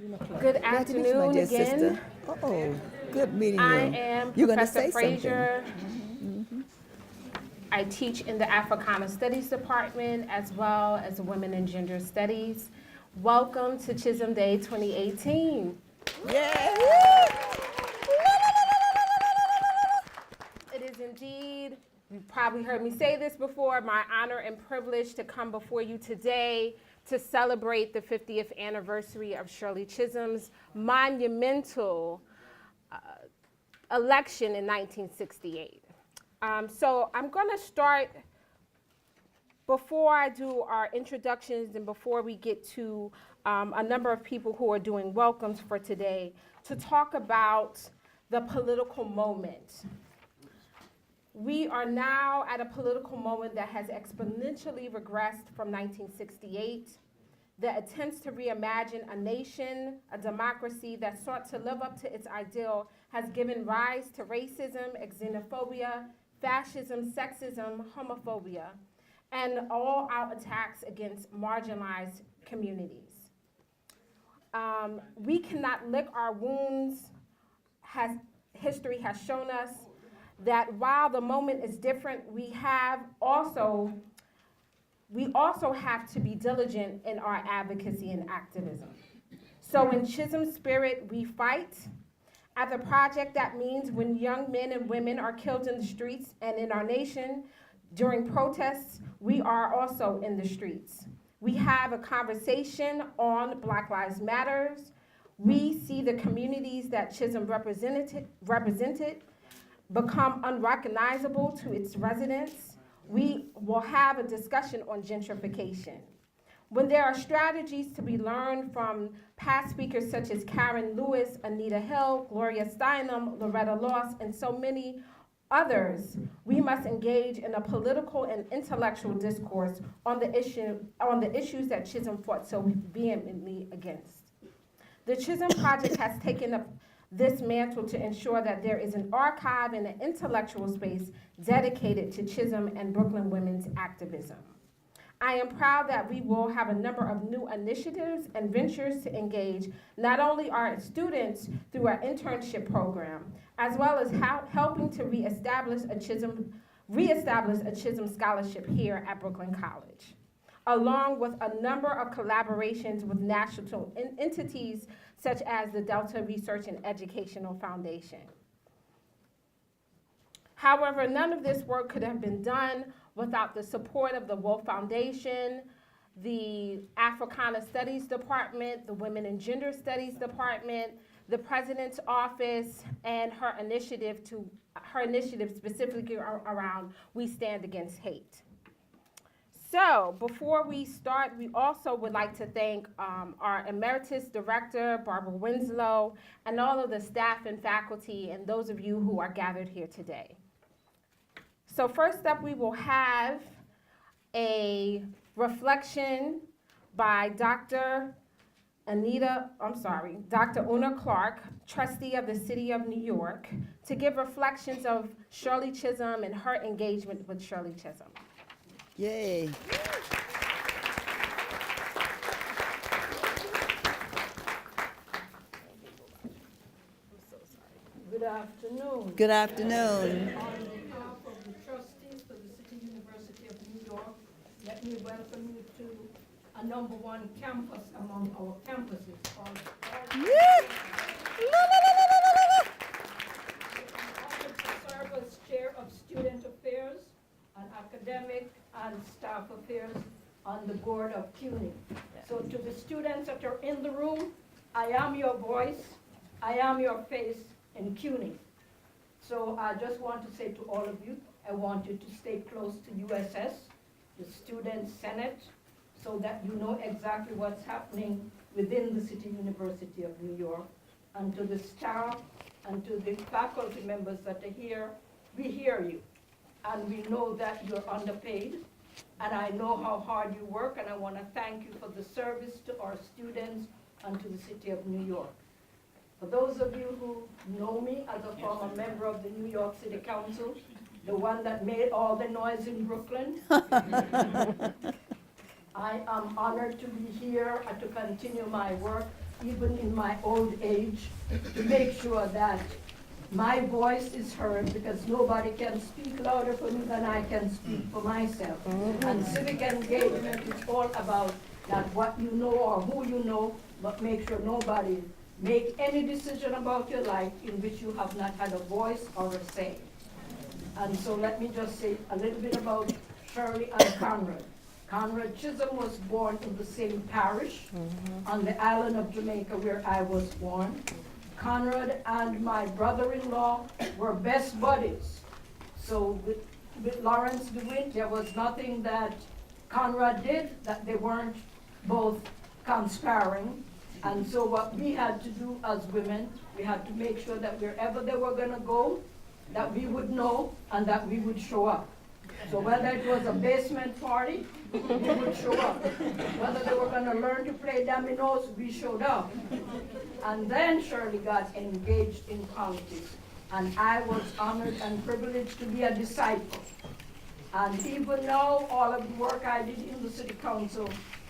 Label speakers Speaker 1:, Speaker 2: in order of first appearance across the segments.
Speaker 1: Good
Speaker 2: Glad to meet you, my
Speaker 1: afternoon
Speaker 2: dear
Speaker 1: again.
Speaker 2: sister. Oh, good meeting you.
Speaker 1: I am
Speaker 2: You're going to
Speaker 1: Professor
Speaker 2: say
Speaker 1: Fraser.
Speaker 2: something.
Speaker 1: I teach in the Africana Studies Department as well as Women and Gender Studies. Welcome to Chisholm Day 2018.
Speaker 2: Yeah.
Speaker 1: It is indeed, you've probably heard me say this before, my honor and privilege to come before you today to celebrate the 50th anniversary of Shirley Chisholm's monumental election in 1968. So I'm going to start, before I do our introductions and before we get to a number of people who are doing welcomes for today, to talk about the political moment. We are now at a political moment that has exponentially regressed from 1968. The attempts to reimagine a nation, a democracy that sought to live up to its ideal has given rise to racism, xenophobia, fascism, sexism, homophobia, and all-out attacks against marginalized communities. We cannot lick our wounds. History has shown us that while the moment is different, we also have to be diligent in our advocacy and activism. So in Chisholm spirit, we fight. At the project, that means when young men and women are killed in the streets and in our nation during protests, we are also in the streets. We have a conversation on Black Lives Matters. We see the communities that Chisholm represented become unrecognizable to its residents. We will have a discussion on gentrification. When there are strategies to be learned from past speakers such as Karen Lewis, Anita Hill, Gloria Steinem, Loretta Loss, and so many others, we must engage in a political and intellectual discourse on the issues that Chisholm fought so vehemently against. The Chisholm Project has taken up this mantle to ensure that there is an archive and an intellectual space dedicated to Chisholm and Brooklyn women's activism. I am proud that we will have a number of new initiatives and ventures to engage not only our students through our internship program, as well as helping to reestablish a Chisholm scholarship here at Brooklyn College, along with a number of collaborations with national entities such as the Delta Research and Educational Foundation. However, none of this work could have been done without the support of the Wolf Foundation, the Africana Studies Department, the Women and Gender Studies Department, the President's Office, and her initiative specifically around We Stand Against Hate. So before we start, we also would like to thank our Emeritus Director, Barbara Winslow, and all of the staff and faculty and those of you who are gathered here today. So first up, we will have a reflection by Dr. Una Clarke, trustee of the City of New York, to give reflections of Shirley Chisholm and her engagement with Shirley Chisholm.
Speaker 2: Yay.
Speaker 3: Good afternoon.
Speaker 2: Good afternoon.
Speaker 3: On behalf of the trustees for the City University of New York, let me welcome you to a #1 campus among our campuses called I'm honored to serve as chair of student affairs and academic and staff affairs on the board of CUNY. So to the students that are in the room, I am your voice, I am your face in CUNY. So I just want to say to all of you, I want you to stay close to USS, the Student Senate, so that you know exactly what's happening within the City University of New York. And to the staff and to the faculty members that are here, we hear you. And we know that you're underpaid. And I know how hard you work, and I want to thank you for the service to our students and to the City of New York. For those of you who know me as a former member of the New York City Council, the one that made all the noise in Brooklyn, I am honored to be here and to continue my work even in my old age, to make sure that my voice is heard, because nobody can speak louder for me than I can speak for myself. And civic engagement is all about not what you know or who you know, but make sure nobody make any decision about your life in which you have not had a voice or a say. And so let me just say a little bit about Shirley and Conrad. Conrad Chisholm was born in the same parish on the island of Jamaica where I was born. Conrad and my brother-in-law were best buddies. So with Lawrence DeWitt, there was nothing that Conrad did that they weren't both conspiring. And so what we had to do as women, we had to make sure that wherever they were gonna go, that we would know and that we would show up. So whether it was a basement party, we would show up. Whether they were gonna learn to play dominoes, we showed up. And then Shirley got engaged in politics. And I was honored and privileged to be a disciple. And even now, all of the work I did in the city council,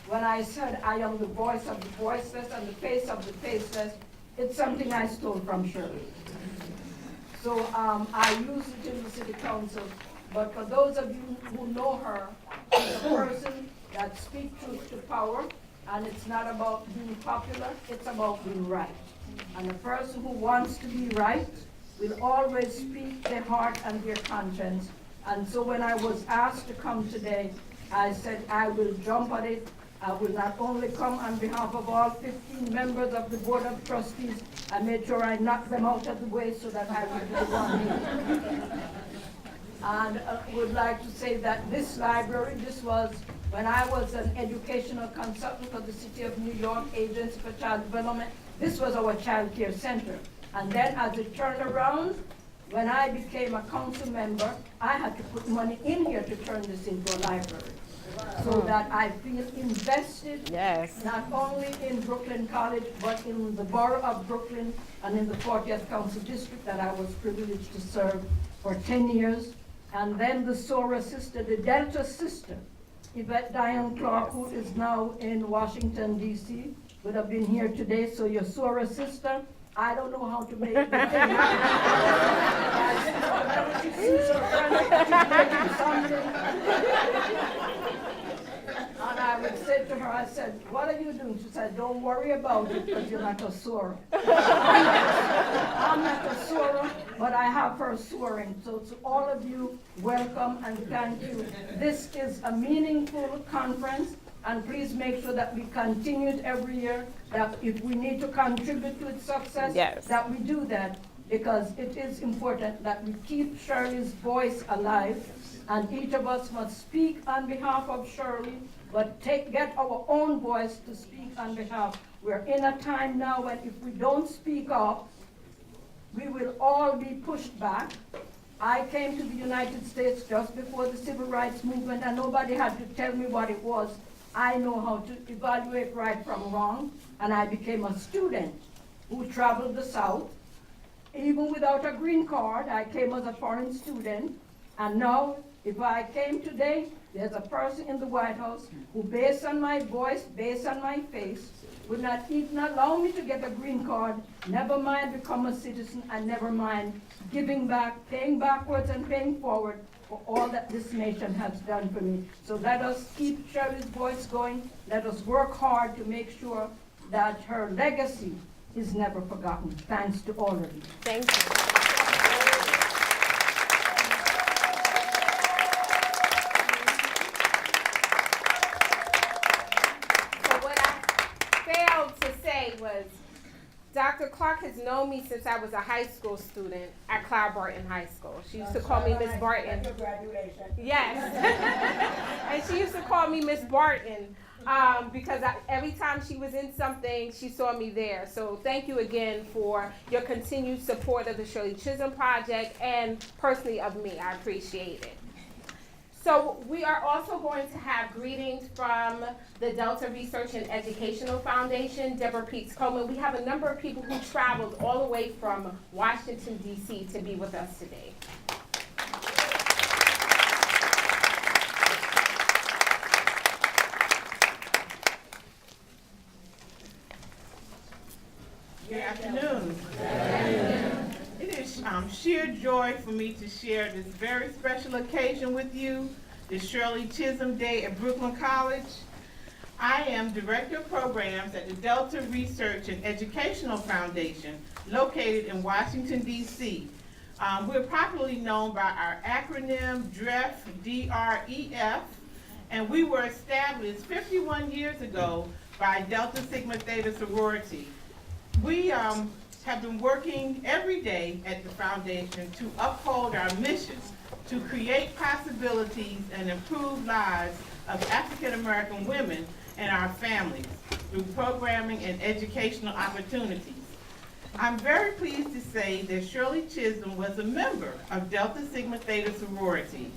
Speaker 3: when I said I am the voice of the voiceless and the face of the faceless, it's something I stole from Shirley. So I use it in the city council. But for those of you who know her, she's a person that speaks truth to power, and it's not about being popular, it's about being right. And a person who wants to be right will always speak their heart and their conscience. And so when I was asked to come today, I said I will jump at it. I will not only come on behalf of all 15 members of the Board of Trustees, I made sure I knocked them out of the way so that I would be the one here. And would like to say that this library, this was when I was an educational consultant for the City of New York Agency for Child Development. This was our child care center. And then as it turned around, when I became a council member, I had to put money in here to turn this into a library. So that I feel invested, not only in Brooklyn College, but in the borough of Brooklyn and in the 40th Council District that I was privileged to serve for 10 years. And then the SORA sister, the Delta sister, Yvette Diane Clarke, who is now in Washington, D.C., would have been here today. So your SORA sister, I don't know how to make the thing happen. She sees her friend, she's making something. And I would say to her, I said, what are you doing? She said, don't worry about it because you're not a SORA. I'm not a SORA, but I have her soaring. So to all of you, welcome and thank you. This is a meaningful conference, and please make sure that we continue it every year, that if we need to contribute to its success, that we do that, because it is important that we keep Shirley's voice alive, and each of us must speak on behalf of Shirley, but get our own voice to speak on behalf. We're in a time now when if we don't speak up, we will all be pushed back. I came to the United States just before the Civil Rights Movement, and nobody had to tell me what it was. I know how to evaluate right from wrong, and I became a student who traveled the South. Even without a green card, I came as a foreign student, and now if I came today, there's a person in the White House who, based on my voice, based on my face, would not even allow me to get a green card, never mind become a citizen, and never mind giving back, paying backwards and paying forward for all that this nation has done for me. So let us keep Shirley's voice going. Let us work hard to make sure that her legacy is never forgotten. Thanks to all of you.
Speaker 1: Thank you. Was Dr. Clarke has known me since I was a high school student at Cloud Barton High School. She used to call me Miss Barton. Yes. And she used to call me Miss Barton because every time she was in something, she saw me there. So thank you again for your continued support of the Shirley Chisholm Project and personally of me. I appreciate it. So we are also going to have greetings from the Delta Research and Educational Foundation, Deborah Peets Coleman. We have a number of people who traveled all the way from Washington, D.C. to be with us today.
Speaker 4: afternoon. It is sheer joy for me to share this very special occasion with you, the Shirley Chisholm Day at Brooklyn College. I am Director of Programs at the Delta Research and Educational Foundation, located in Washington, D.C. We're popularly known by our acronym DREF, D-R-E-F, and we were established 51 years ago by Delta Sigma Theta sorority. We have been working every day at the foundation to uphold our mission to create possibilities and improve lives of African American women and our families through programming and educational opportunities. I'm very pleased to say that Shirley Chisholm was a member of Delta Sigma Theta sorority.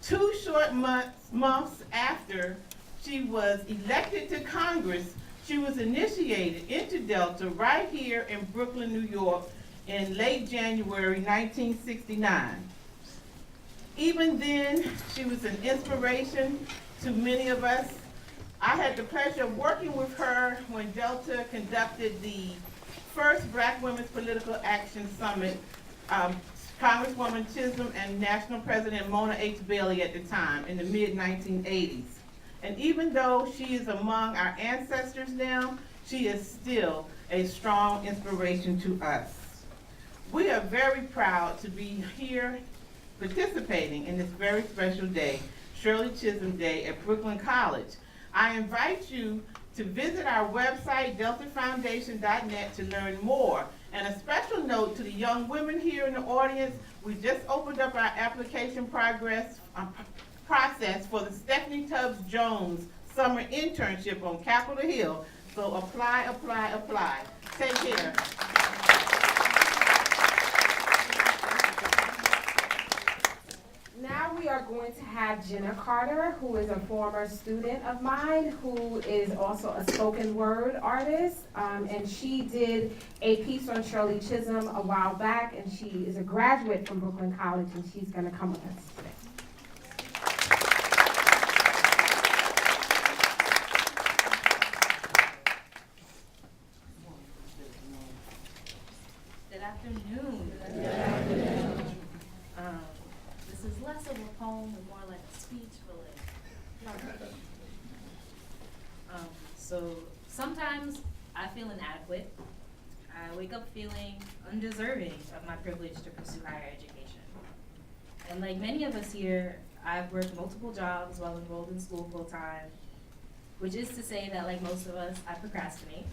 Speaker 4: 2 short months after she was elected to Congress, she was initiated into Delta right here in Brooklyn, New York in late January 1969. Even then, she was an inspiration to many of us. I had the pleasure of working with her when Delta conducted the first Black Women's Political Action Summit, Congresswoman Chisholm and National President Mona H. Bailey at the time in the mid-1980s. And even though she is among our ancestors now, she is still a strong inspiration to us. We are very proud to be here participating in this very special day, Shirley Chisholm Day at Brooklyn College. I invite you to visit our website, deltafoundation.net, to learn more. And a special note to the young women here in the audience, we just opened up our application process for the Stephanie Tubbs Jones summer internship on Capitol Hill. So apply, apply, apply. Take care.
Speaker 1: Now we are going to have Jenna Carter, who is a former student of mine, who is also a spoken word artist, and she did a piece on Shirley Chisholm a while back, and she is a graduate from Brooklyn College, and she's going to come with us today.
Speaker 5: Good afternoon. This is less of a poem and more like a speech for So sometimes I feel inadequate. I wake up feeling undeserving of my privilege to pursue higher education. And like many of us here, I've worked multiple jobs while enrolled in school full time, which is to say that like most of us, I procrastinate.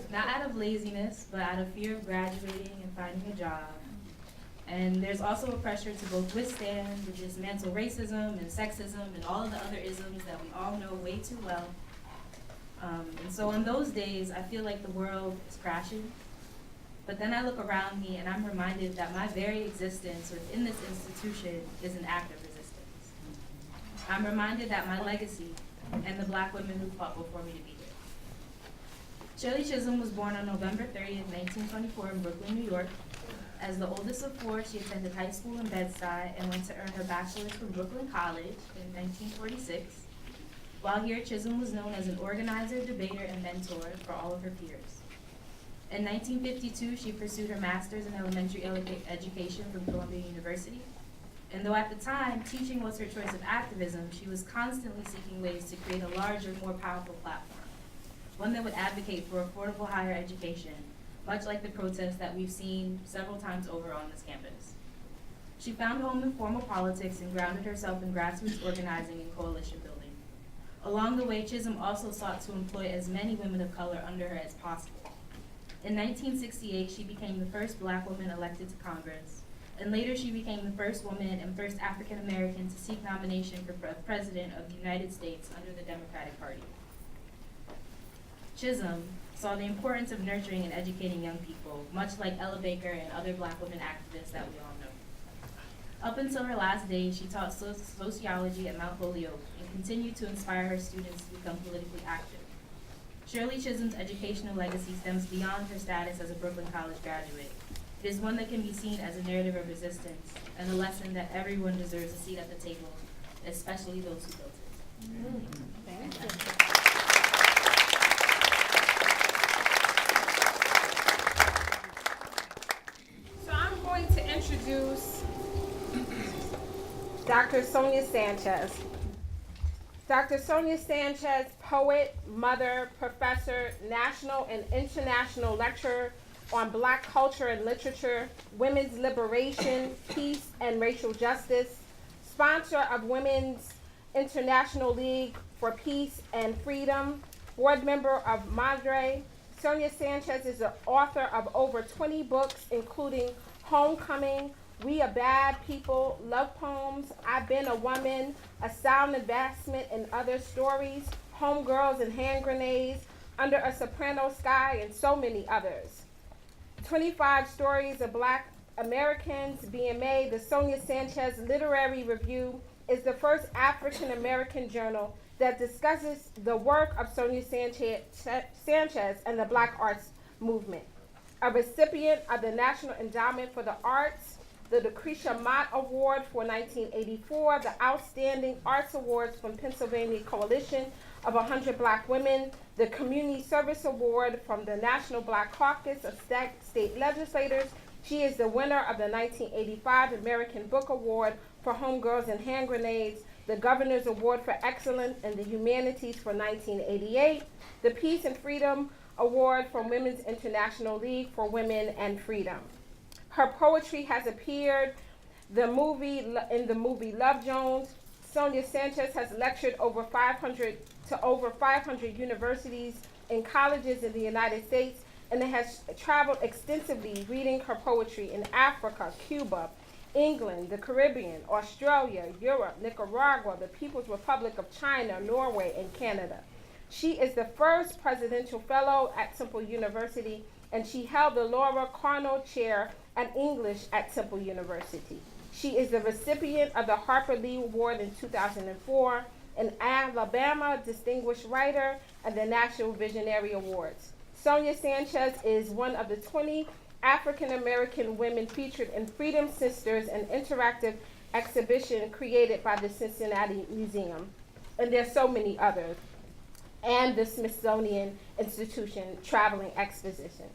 Speaker 5: Not out of laziness, but out of fear of graduating and finding a job. And there's also a pressure to both withstand and dismantle racism and sexism and all of the other isms that we all know way too well. And so on those days, I feel like the world is crashing. But then I look around me and I'm reminded that my very existence within this institution is an act of resistance. I'm reminded that my legacy and the Black women who fought before me to be here. Shirley Chisholm was born on November 30th, 1924 in Brooklyn, New York. As the oldest of 4, she attended high school in Bed-Stuy and went to earn her bachelor's from Brooklyn College in 1946. While here, Chisholm was known as an organizer, debater, and mentor for all of her peers. In 1952, she pursued her master's in elementary education from Columbia University. And though at the time, teaching was her choice of activism, she was constantly seeking ways to create a larger, more powerful platform, one that would advocate for affordable higher education, much like the protests that we've seen several times over on this campus. She found home in formal politics and grounded herself in grassroots organizing and coalition building. Along the way, Chisholm also sought to employ as many women of color under her as possible. In 1968, she became the first Black woman elected to Congress, and later she became the first woman and first African American to seek nomination for President of the United States under the Democratic Party. Chisholm saw the importance of nurturing and educating young people, much like Ella Baker and other Black women activists that we all know. Up until her last days, she taught sociology at Mount Holyoke and continued to inspire her students to become politically active. Shirley Chisholm's educational legacy stems beyond her status as a Brooklyn College graduate. It is one that can be seen as a narrative of resistance and a lesson that everyone deserves a seat at the table, especially those who built it.
Speaker 1: Thank you. Dr. Sonia Sanchez. Dr. Sonia Sanchez, poet, mother, professor, national and international lecturer on Black culture and literature, women's liberation, peace, and racial justice, sponsor of Women's International League for Peace and Freedom, board member of Madre. Sonia Sanchez is the author of over 20 books, including Homecoming, We Are Bad People, Love Poems, I've Been a Woman, A Sound Investment, and Other Stories, Homegirls and Hand Grenades, Under a Soprano Sky, and so many others. 25 Stories of Black Americans being made. The Sonia Sanchez Literary Review is the first African American journal that discusses the work of Sonia Sanchez and the Black arts movement. A recipient of the National Endowment for the Arts, the Lucretia Mott Award for 1984, the Outstanding Arts Awards from Pennsylvania Coalition of 100 Black Women, the Community Service Award from the National Black Caucus of State Legislators. She is the winner of the 1985 American Book Award for Homegirls and Hand Grenades, the Governor's Award for Excellence in the Humanities for 1988, the Peace and Freedom Award from Women's International League for Women and Freedom. Her poetry has appeared in the movie Love Jones. Sonia Sanchez has lectured to over 500 universities and colleges in the United States, and has traveled extensively reading her poetry in Africa, Cuba, England, the Caribbean, Australia, Europe, Nicaragua, the People's Republic of China, Norway, and Canada. She is the first presidential fellow at Temple University, and she held the Laura Carnot Chair in English at Temple University. She is the recipient of the Harper Lee Award in 2004, an Alabama Distinguished Writer, and the National Visionary Awards. Sonia Sanchez is one of the 20 African American women featured in Freedom Sisters, an interactive exhibition created by the Cincinnati Museum. And there's so many others. And the Smithsonian Institution Traveling Exposition.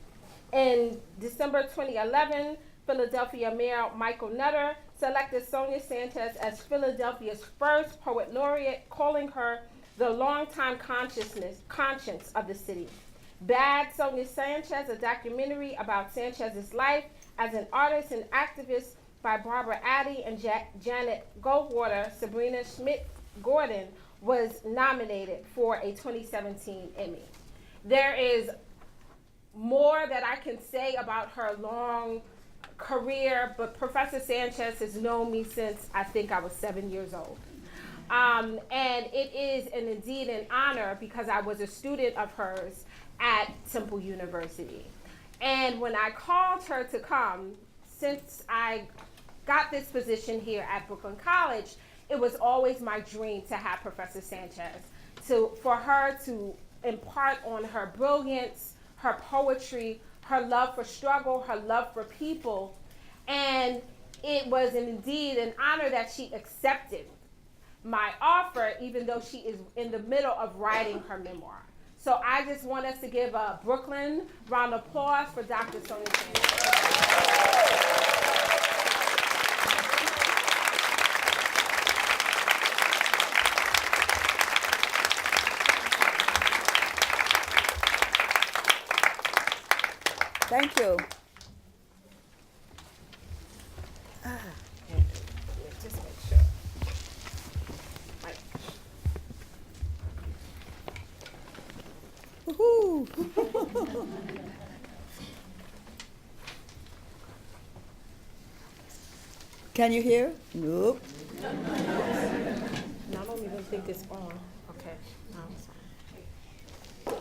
Speaker 1: In December 2011, Philadelphia Mayor Michael Nutter selected Sonia Sanchez as Philadelphia's first poet laureate, calling her the longtime conscience of the city. Bad Sonia Sanchez, a documentary about Sanchez's life as an artist and activist by Barbara Addy and Janet Goldwater, Sabrina Schmidt-Gordon, was nominated for a 2017 Emmy. There is more that I can say about her long career, but Professor Sanchez has known me since I think I was 7 years old. And it is indeed an honor because I was a student of hers at Temple University. And when I called her to come, since I got this position here at Brooklyn College, it was always my dream to have Professor Sanchez, for her to impart on her brilliance, her poetry, her love for struggle, her love for people. And it was indeed an honor that she accepted my offer, even though she is in the middle of writing her memoir. So I just want us to give a Brooklyn round of applause for Dr. Sonia Sanchez.
Speaker 2: Thank you.
Speaker 1: Just make sure.
Speaker 2: Woohoo! Can you hear? Nope.
Speaker 1: No, I don't even think it's on. Okay. No, it's on.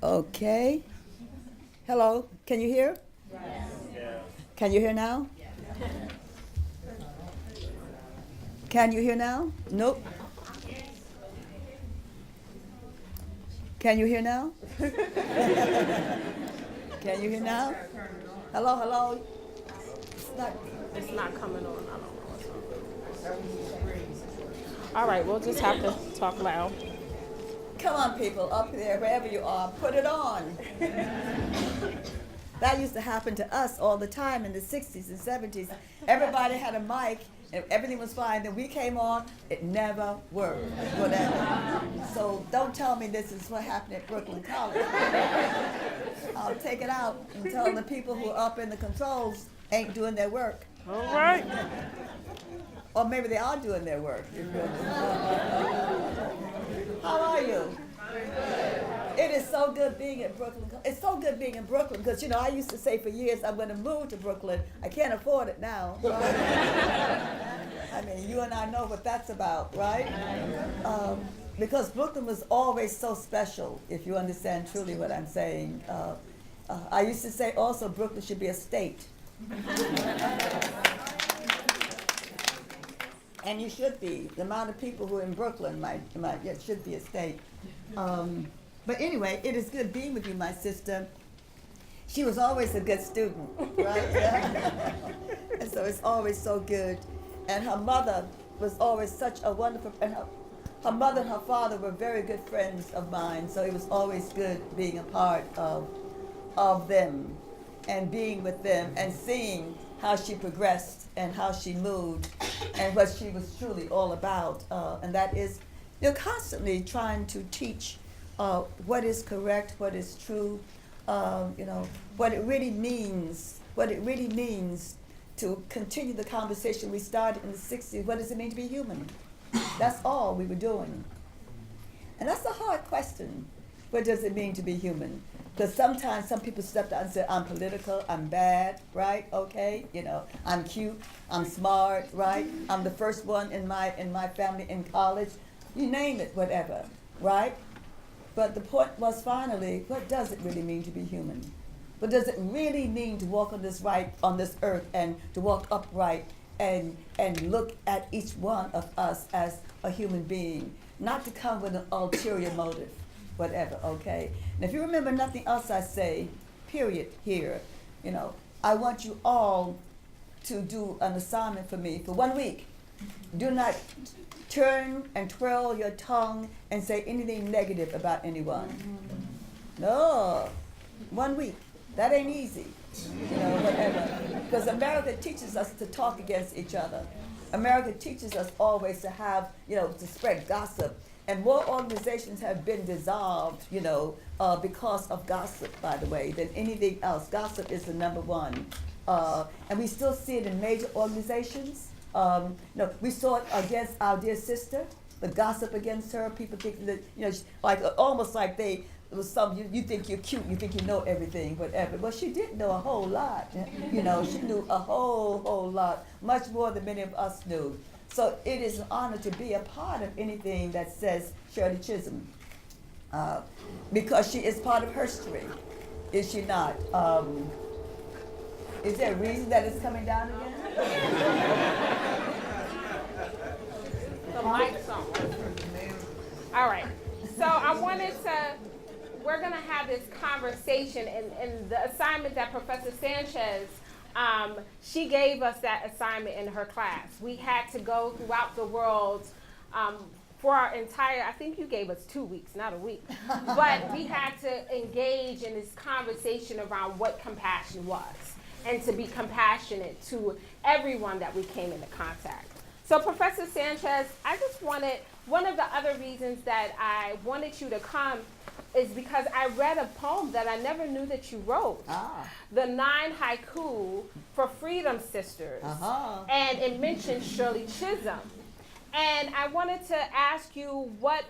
Speaker 2: Okay. Hello, can you hear? Yes. Can you hear now? Yes. Can you hear now? Nope. Can you hear now? Can you hear now? Hello, hello.
Speaker 1: It's not coming on. I don't know what's on. All right, we'll just have to talk loud.
Speaker 2: Come on, people, up there, wherever you are, put it on. That used to happen to us all the time in the 60s and 70s. Everybody had a mic and everything was fine. Then we came on, it never worked, whatever. So don't tell me this is what happened at Brooklyn College. I'll take it out and tell the people who are up in the controls ain't doing their work.
Speaker 6: All right.
Speaker 2: Or maybe they are doing their work. How are you? It is so good being at Brooklyn. It's so good being in Brooklyn because, you know, I used to say for years I'm going to move to Brooklyn. I can't afford it now. Right? I mean, you and I know what that's about, right? Because Brooklyn was always so special, if you understand truly what I'm saying. I used to say also Brooklyn should be a state. And you should be. The amount of people who are in Brooklyn should be a state. But anyway, it is good being with you, my sister. She was always a good student, right? Yeah. And so it's always so good. And her mother was always such a wonderful, and her mother and her father were very good friends of mine, so it was always good being a part of them and being with them and seeing how she progressed and how she moved and what she was truly all about. And that is, you're constantly trying to teach what is correct, what is true, you know, what it really means to continue the conversation we started in the 60s. What does it mean to be human? That's all we were doing. And that's a hard question. What does it mean to be human? Because sometimes some people step out and say, I'm political, I'm bad, right? Okay, you know, I'm cute, I'm smart, right? I'm the first one in my family in college. You name it, whatever, right? But the point was finally, what does it really mean to be human? What does it really mean to walk on this earth and to walk upright and look at each one of us as a human being, not to come with an ulterior motive, whatever, okay? And if you remember nothing else I say, period, here, you know, I want you all to do an assignment for me for 1 week. Do not turn and twirl your tongue and say anything negative about anyone. No, 1 week. That ain't easy, you know, whatever. Because America teaches us to talk against each other. America teaches us always to have, you know, to spread gossip. And more organizations have been dissolved, you know, because of gossip, by the way, than anything else. Gossip is the number one. And we still see it in major organizations. No, we saw it against our dear sister, the gossip against her. People think that, you know, like almost like it was some, you think you're cute, you think you know everything, whatever. Well, she did know a whole lot. You know, she knew a whole lot, much more than many of us knew. So it is an honor to be a part of anything that says Shirley Chisholm, because she is part of history, is she not? Is there a reason that it's coming down again?
Speaker 1: The mic's on. All right. So I wanted to, we're going to have this conversation, and the assignment that Professor Sanchez, she gave us that assignment in her class. We had to go throughout the world for our entire, I think you gave us 2 weeks, not a week, but we had to engage in this conversation around what compassion was and to be compassionate to everyone that we came into contact. So Professor Sanchez, I just wanted, one of the other reasons that I wanted you to come is because I read a poem that I never knew that you wrote. The 9 Haiku for Freedom Sisters. And it mentioned Shirley Chisholm. And I wanted to ask you what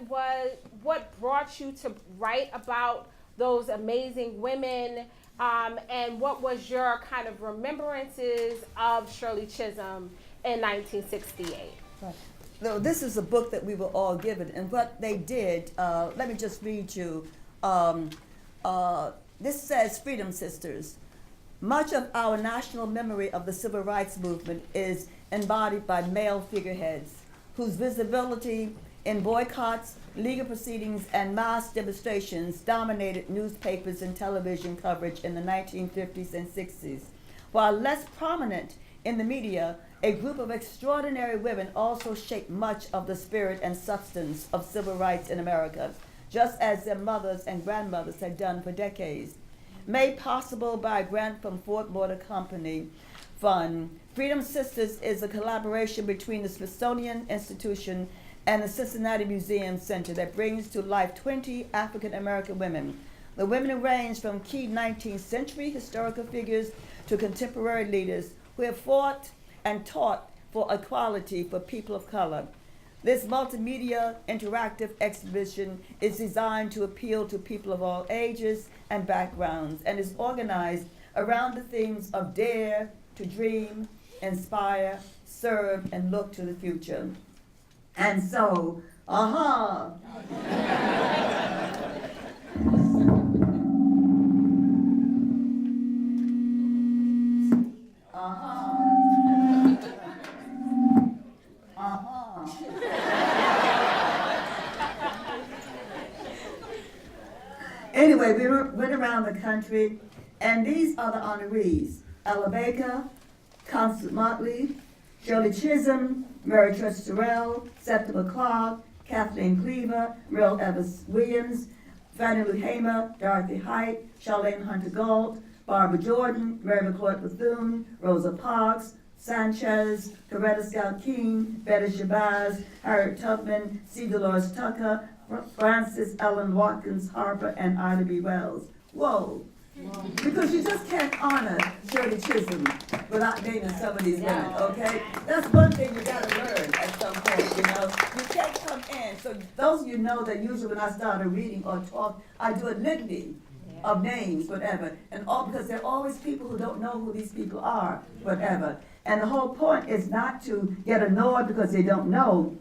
Speaker 1: brought you to write about those amazing women, and what was your kind of remembrances of Shirley Chisholm in 1968?
Speaker 2: Right. No, this is a book that we were all given, and what they did, let me just read you. This says, Freedom Sisters. Much of our national memory of the civil rights movement is embodied by male figureheads whose visibility in boycotts, legal proceedings, and mass demonstrations dominated newspapers and television coverage in the 1950s and 60s. While less prominent in the media, a group of extraordinary women also shaped much of the spirit and substance of civil rights in America, just as their mothers and grandmothers had done for decades. Made possible by a grant from Fort Motor Company Fund. Freedom Sisters is a collaboration between the Smithsonian Institution and the Cincinnati Museum Center that brings to life 20 African American women. The women range from key 19th century historical figures to contemporary leaders who have fought and taught for equality for people of color. This multimedia interactive exhibition is designed to appeal to people of all ages and backgrounds and is organized around the themes of dare, to dream, inspire, serve, and look to the future. And so, aha! Anyway, we went around the country, and these are the honorees: Ella Baker, Constance Motley, Shirley Chisholm, Mary Trust Terrell, Septima Clarke, Kathleen Cleaver, Merle Evans Williams, Fannie Lou Hamer, Dorothy Height, Charlene Hunter Gault, Barbara Jordan, Mary McCoy Bethune, Rosa Parks, Sanchez, Coretta Scott King, Betty Shabazz, Harriet Tubman, C. Dolores Tucker, Frances Ellen Watkins Harper, and Ida B. Wells. Whoa. Because you just can't honor Shirley Chisholm without naming some of these women, okay? That's one thing you gotta learn at some point, you know? You can't come in. So those of you know that usually when I start a reading or talk, I do a litany of names, whatever. And all because there are always people who don't know who these people are, whatever. And the whole point is not to get annoyed because they don't know.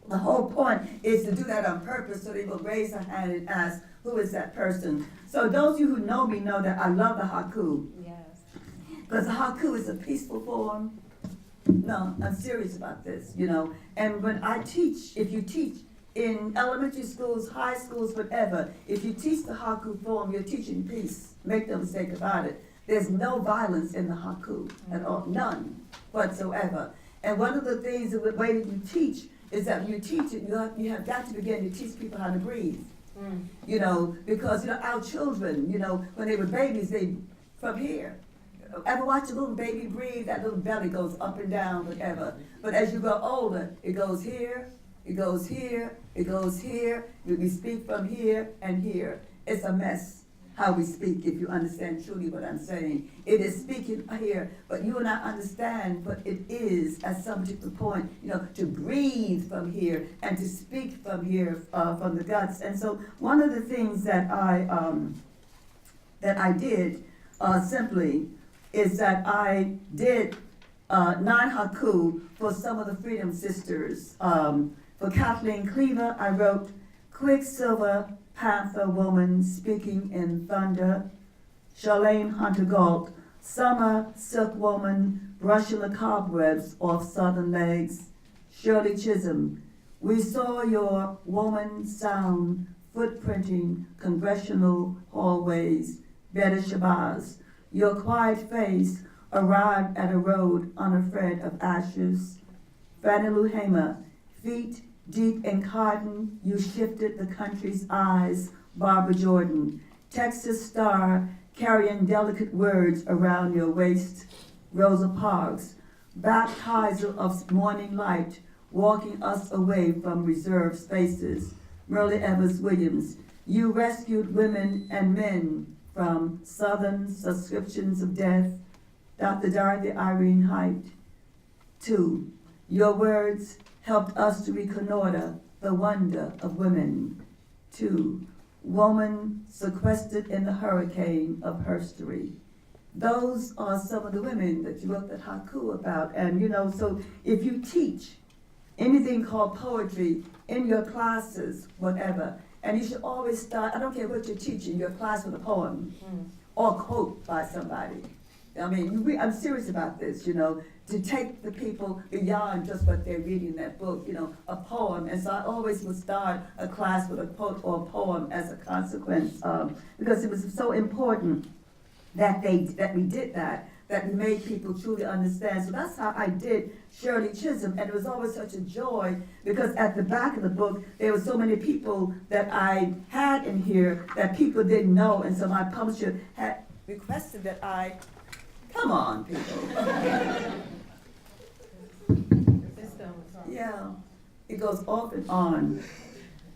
Speaker 2: The whole point is to do that on purpose so they will raise their hand and ask, who is that person? So those of you who know me know that I love the haiku.
Speaker 5: Yes.
Speaker 2: Because the haiku is a peaceful form. No, I'm serious about this, you know. And when I teach, if you teach in elementary schools, high schools, whatever, if you teach the haiku form, you're teaching peace. Make no mistake about it. There's no violence in the haiku at all, none whatsoever. And one of the things, the way that you teach, is that when you teach it, you have got to begin to teach people how to breathe. You know, because, you know, our children, you know, when they were babies, they, from here. Ever watch a little baby breathe? That little belly goes up and down, whatever. But as you grow older, it goes here, it goes here, it goes here. We speak from here and here. It's a mess how we speak, if you understand truly what I'm saying. It is speaking here, but you and I understand what it is at some particular point, you know, to breathe from here and to speak from here, from the guts. And so one of the things that I did simply is that I did 9 haiku for some of the Freedom Sisters. For Kathleen Cleaver, I wrote, Quicksilver Panther Woman Speaking in Thunder. Charlene Hunter Gault, Summer Silk Woman Brushing the Cobwebs Off Southern Legs. Shirley Chisholm, We Saw Your Woman Sound Footprinting Congressional Hallways. Betty Shabazz, Your Quiet Face Arrived at a Road Unafraid of Ashes. Fannie Lou Hamer, Feet Deep in cotton, you shifted the country's eyes. Barbara Jordan, Texas Star, carrying delicate words around your waist. Rosa Parks, baptizer of morning light, walking us away from reserved spaces. Merle Evans Williams, you rescued women and men from southern subscriptions of death. Dr. Dorothy Irene Height. 2, your words helped us to reconnoiter the wonder of women. 2, woman sequestered in the hurricane of herstory. Those are some of the women that you wrote that haiku about. And you know, so if you teach anything called poetry in your classes, whatever, and you should always start, I don't care what you're teaching, your class with a poem or a quote by somebody. I mean, I'm serious about this, you know, to take the people beyond just what they're reading in that book, you know, a poem. And so I always would start a class with a quote or a poem as a consequence, because it was so important that we did that. that made people truly understand. So that's how I did Shirley Chisholm, and it was always such a joy because at the back of the book, there were so many people that I had in here that people didn't know, and so my publisher had requested that I, come on, people. Yeah, it goes off and on,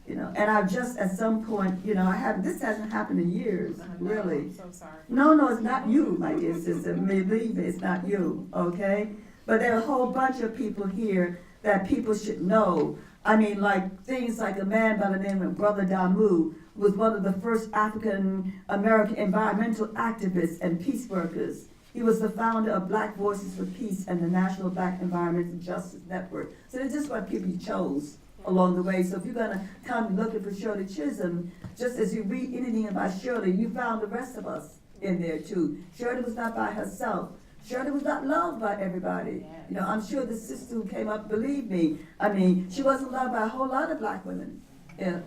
Speaker 2: you know, and I've just at some point, you know, this hasn't happened in years, really.
Speaker 1: I'm so sorry.
Speaker 2: No, it's not you, my dear sister, believe me, it's not you, okay? But there are a whole bunch of people here that people should know. I mean, like things like a man by the name of Brother Damu was one of the first African-American environmental activists and peace workers. He was the founder of Black Voices for Peace and the National Black Environmental Justice Network. So they're just what people you chose along the way. So if you're gonna come looking for Shirley Chisholm, just as you read anything about Shirley, you found the rest of us in there too. Shirley was not by herself. Shirley was not loved by everybody. You know, I'm sure the sister who came up, believe me, I mean, she wasn't loved by a whole lot of black women.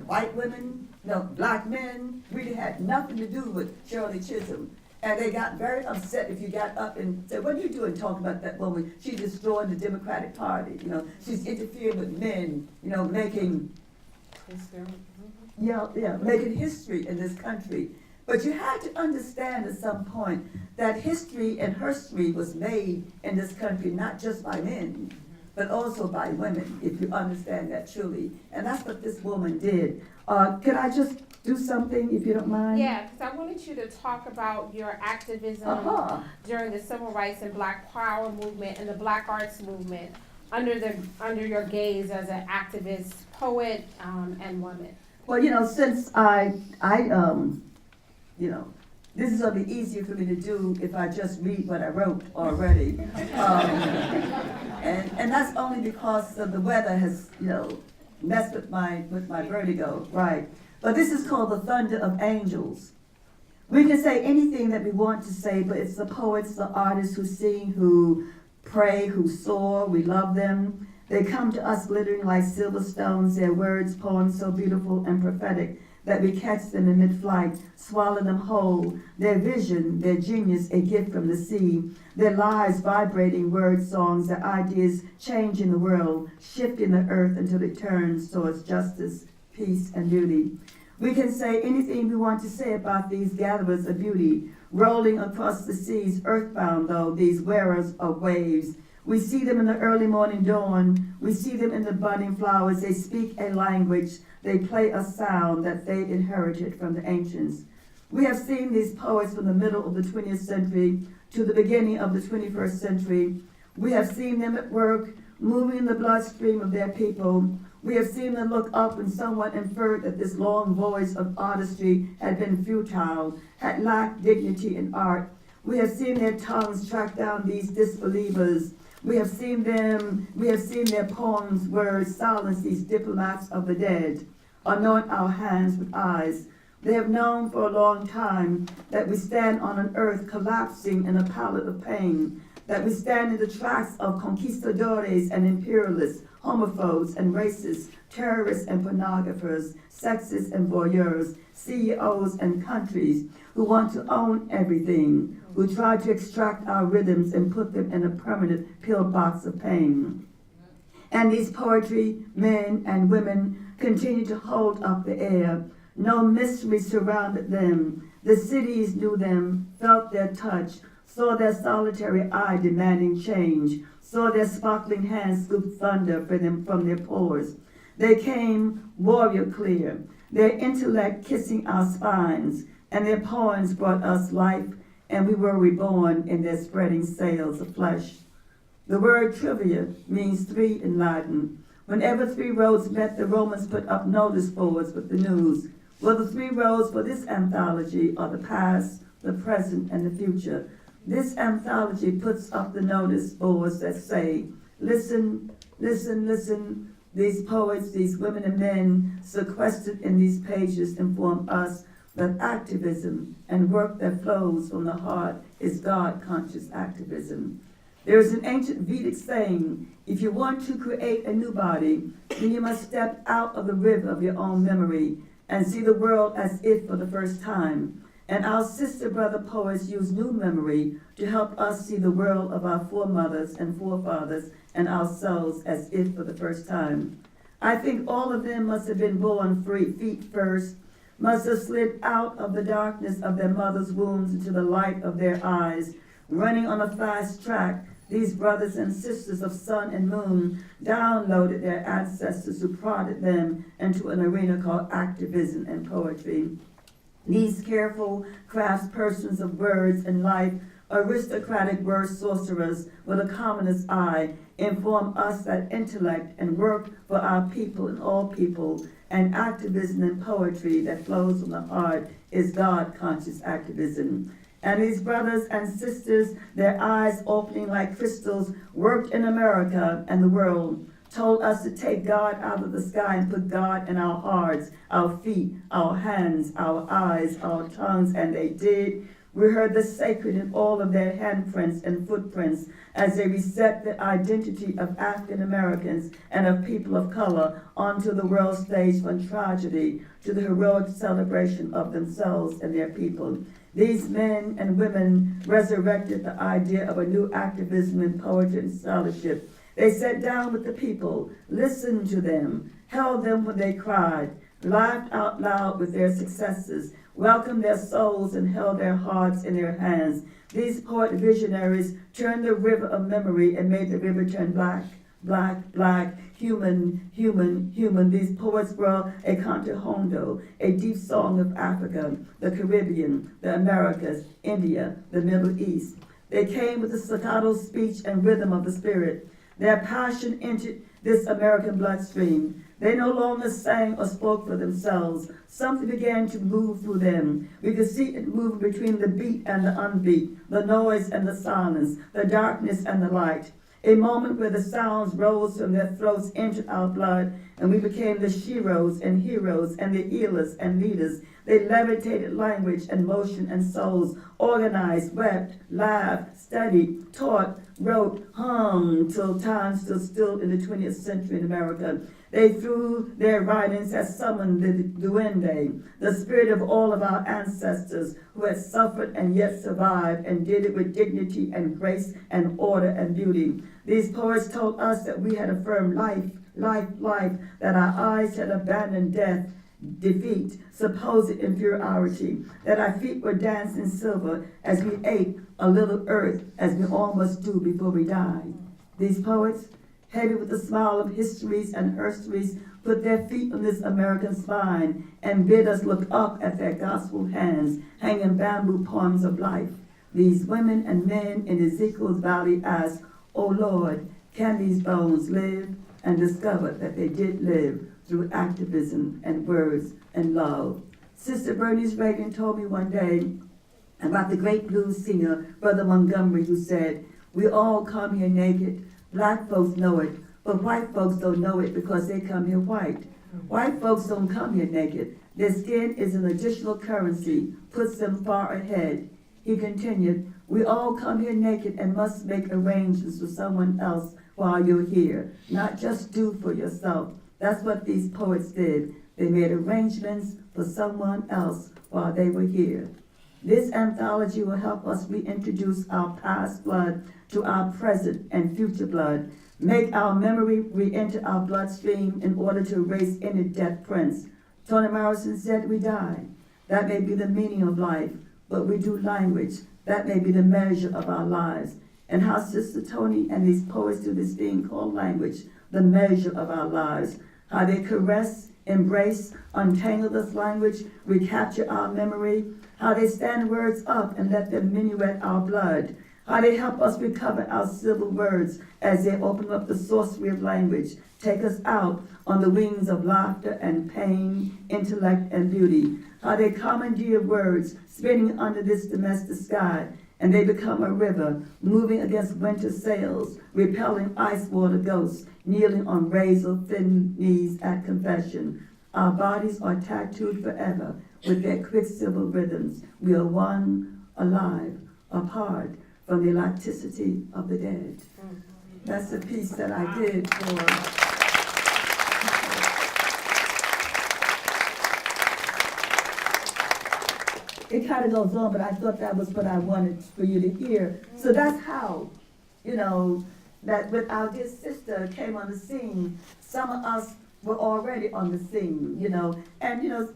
Speaker 2: White women, black men really had nothing to do with Shirley Chisholm. And they got very upset if you got up and said, what are you doing talking about that woman? She destroyed the Democratic Party. You know, she's interfering with men, you know, making history in this country. But you had to understand at some point that history and herstory was made in this country not just by men, but also by women, if you understand that truly. And that's what this woman did. Could I just do something, if you don't mind?
Speaker 1: Yeah, because I wanted you to talk about your activism during the Civil Rights and Black Power movement and the Black Arts movement under your gaze as an activist, poet, and woman.
Speaker 2: Well, you know, since you know, this is going to be easier for me to do if I just read what I wrote already. And that's only because of the weather has, you know, messed with my vertigo, right? But this is called The Thunder of Angels. We can say anything that we want to say, but it's the poets, the artists who sing, who pray, who soar, we love them. They come to us glittering like silver stones, their words, poems so beautiful and prophetic that we catch them in mid-flight, swallow them whole, their vision, their genius, a gift from the sea, their lives vibrating word songs, their ideas changing the world, shifting the earth until it turns towards justice, peace, and beauty. We can say anything we want to say about these gatherers of beauty, rolling across the seas, earthbound though, these wearers of waves. We see them in the early morning dawn. We see them in the budding flowers. They speak a language. They play a sound that they inherited from the ancients. We have seen these poets from the middle of the 20th century to the beginning of the 21st century. We have seen them at work, moving in the bloodstream of their people. We have seen them look up and somewhat inferred that this long voyage of artistry had been futile, had lacked dignity in art. We have seen their tongues track down these disbelievers. We have seen their poems, words, silence these diplomats of the dead, anoint our hands with eyes. They have known for a long time that we stand on an earth collapsing in a palette of pain, that we stand in the tracks of conquistadores and imperialists, homophobes and racists, terrorists and pornographers, sexists and voyeurs, CEOs and countries who want to own everything, who try to extract our rhythms and put them in a permanent pillbox of pain. And these poetry, men and women, continue to hold up the air. No mystery surrounded them. The cities knew them, felt their touch, saw their solitary eye demanding change, saw their sparkling hands scoop thunder for them from their pores. They came warrior clear, their intellect kissing our spines, and their poems brought us life, and we were reborn in their spreading sails of flesh. The word trivia means three in Latin. Whenever three roads met, the Romans put up notice boards with the news. Well, the three roads for this anthology are the past, the present, and the future. This anthology puts up the notice boards that say, listen, listen, listen. These poets, these women and men sequestered in these pages inform us that activism and work that flows from the heart is God-conscious activism. There is an ancient Vedic saying, if you want to create a new body, then you must step out of the river of your own memory and see the world as if for the first time. And our sister brother poets use new memory to help us see the world of our foremothers and forefathers and ourselves as if for the first time. I think all of them must have been born free, feet first, must have slid out of the darkness of their mother's wombs into the light of their eyes, running on a fast track. These brothers and sisters of sun and moon downloaded their ancestors who prodded them into an arena called activism and poetry. These careful craftspersons of words and life, aristocratic word sorcerers with a commonest eye, inform us that intellect and work for our people and all people, and activism and poetry that flows from the heart is God-conscious activism. And these brothers and sisters, their eyes opening like crystals, worked in America and the world, told us to take God out of the sky and put God in our hearts, our feet, our hands, our eyes, our tongues, and they did. We heard the sacred in all of their handprints and footprints as they reset the identity of African Americans and of people of color onto the world stage from tragedy to the heroic celebration of themselves and their people. These men and women resurrected the idea of a new activism in poetry and scholarship. They sat down with the people, listened to them, held them when they cried, laughed out loud with their successes, welcomed their souls and held their hearts in their hands. These poet visionaries turned the river of memory and made the river turn black, black, black, human, human, human. These poets were a canto hondo, a deep song of Africa, the Caribbean, the Americas, India, the Middle East. They came with the staccato speech and rhythm of the spirit. Their passion entered this American bloodstream. They no longer sang or spoke for themselves. Something began to move through them. We could see it moving between the beat and the unbeat, the noise and the silence, the darkness and the light. A moment where the sounds rose from their throats entered our blood, and we became the sheroes and heroes and the healers and leaders. They levitated language and motion and souls, organized, wept, laughed, studied, taught, wrote, hummed, till time stood still in the 20th century in America. They, through their writings, had summoned the duende, the spirit of all of our ancestors who had suffered and yet survived and did it with dignity and grace and order and beauty. These poets told us that we had affirmed life, life, life, that our eyes had abandoned death, defeat, supposed inferiority, that our feet were dancing silver as we ate a little earth as we all must do before we die. These poets, heavy with the smile of histories and herstories, put their feet on this American spine and bid us look up at their gospel hands, hanging bamboo poems of life. These women and men in Ezekiel's valley asked, "O Lord, can these bones live?" and discovered that they did live through activism and words and love. Sister Bernice Reagan told me one day about the great blues singer, Brother Montgomery, who said, "We all come here naked. Black folks know it, but white folks don't know it because they come here white. White folks don't come here naked. Their skin is an additional currency, puts them far ahead." He continued, "We all come here naked and must make arrangements for someone else while you're here, not just do for yourself." That's what these poets did. They made arrangements for someone else while they were here. This anthology will help us reintroduce our past blood to our present and future blood, make our memory re-enter our bloodstream in order to erase any death prints. Toni Morrison said we die. That may be the meaning of life, but we do language. That may be the measure of our lives. And how Sister Toni and these poets do this thing called language, the measure of our lives. How they caress, embrace, untangle this language, recapture our memory. How they stand words up and let them minuet our blood. How they help us recover our civil words as they open up the sorcery of language, take us out on the wings of laughter and pain, intellect and beauty. How they commandeer words, spinning under this domestic sky, and they become a river, moving against winter sails, repelling ice water ghosts, kneeling on razor-thin knees at confession. Our bodies are tattooed forever with their quicksilver rhythms. We are one, alive, apart from the elasticity of the dead. That's the piece that I did for... it kind of goes on, but I thought that was what I wanted for you to hear. So that's how, you know, that when our dear sister came on the scene, some of us were already on the scene, you know. And, you know,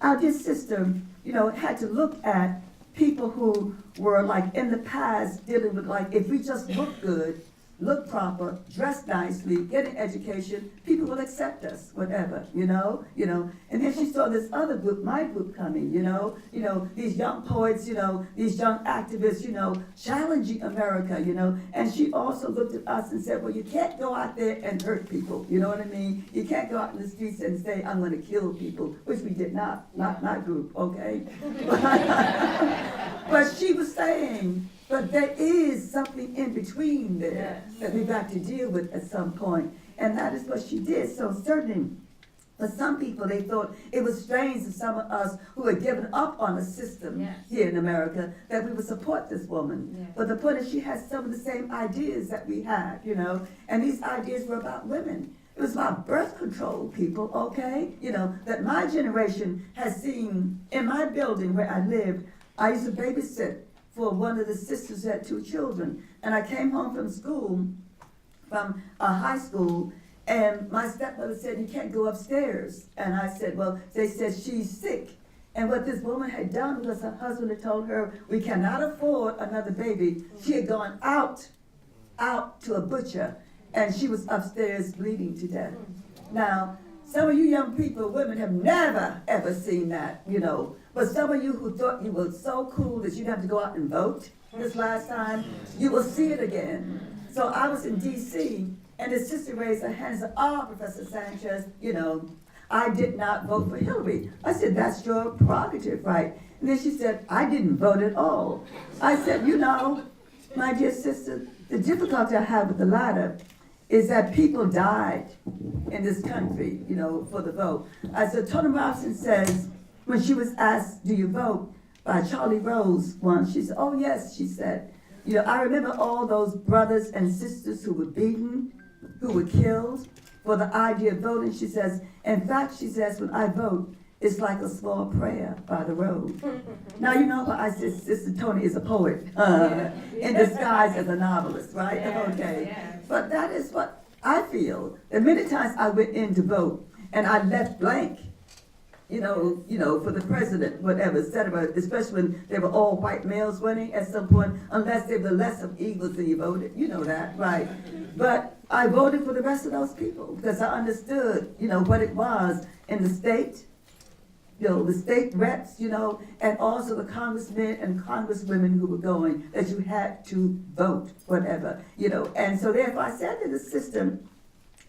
Speaker 2: our dear sister, you know, had to look at people who were like in the past dealing with like, if we just look good, look proper, dress nicely, get an education, people will accept us, whatever, you know. And then she saw this other group, my group coming, you know, these young poets, you know, these young activists, you know, challenging America, you know. And she also looked at us and said, well, you can't go out there and hurt people, you know what I mean? You can't go out in the streets and say, I'm gonna kill people, which we did not my group, okay? But she was saying, but there is something in between there that we got to deal with at some point. And that is what she did. So certainly, for some people, they thought it was strange to some of us who had given up on the system here in America that we would support this woman. Yes. But the point is she has some of the same ideas that we had, you know, and these ideas were about women. It was about birth control, people, okay? You know, that my generation has seen in my building where I lived. I used to babysit for one of the sisters who had 2 children. And I came home from school, from high school, and my stepmother said, you can't go upstairs. And I said, well, they said she's sick. And what this woman had done was her husband had told her, we cannot afford another baby. She had gone out to a butcher, and she was upstairs bleeding to death. Now, some of you young people, women, have never, ever seen that, you know. But some of you who thought you were so cool that you'd have to go out and vote this last time, you will see it again. So I was in D.C., and the sister raised her hand and said, Professor Sanchez, you know, I did not vote for Hillary. I said, that's your prerogative, right? And then she said, I didn't vote at all. I said, you know, my dear sister, the difficulty I have with the latter is that people died in this country, you know, for the vote. I said, Toni Morrison says, when she was asked, do you vote, by Charlie Rose once, she said, oh yes, she said. You know, I remember all those brothers and sisters who were beaten, who were killed for the idea of voting. She says, in fact, she says, when I vote, it's like a small prayer by the road. Now, you know what I said, Sister Toni is a poet in disguise as a novelist, right? Okay. But that is what I feel. The many times I went in to vote and I left blank, you know, for the president, whatever, et cetera, especially when they were all white males running at some point, unless they were the less of evils and you voted, you know that, right? But I voted for the rest of those people because I understood, you know, what it was in the state, you know, the state reps, you know, and also the congressmen and congresswomen who were going, that you had to vote, whatever, you know. And so therefore I said to the system,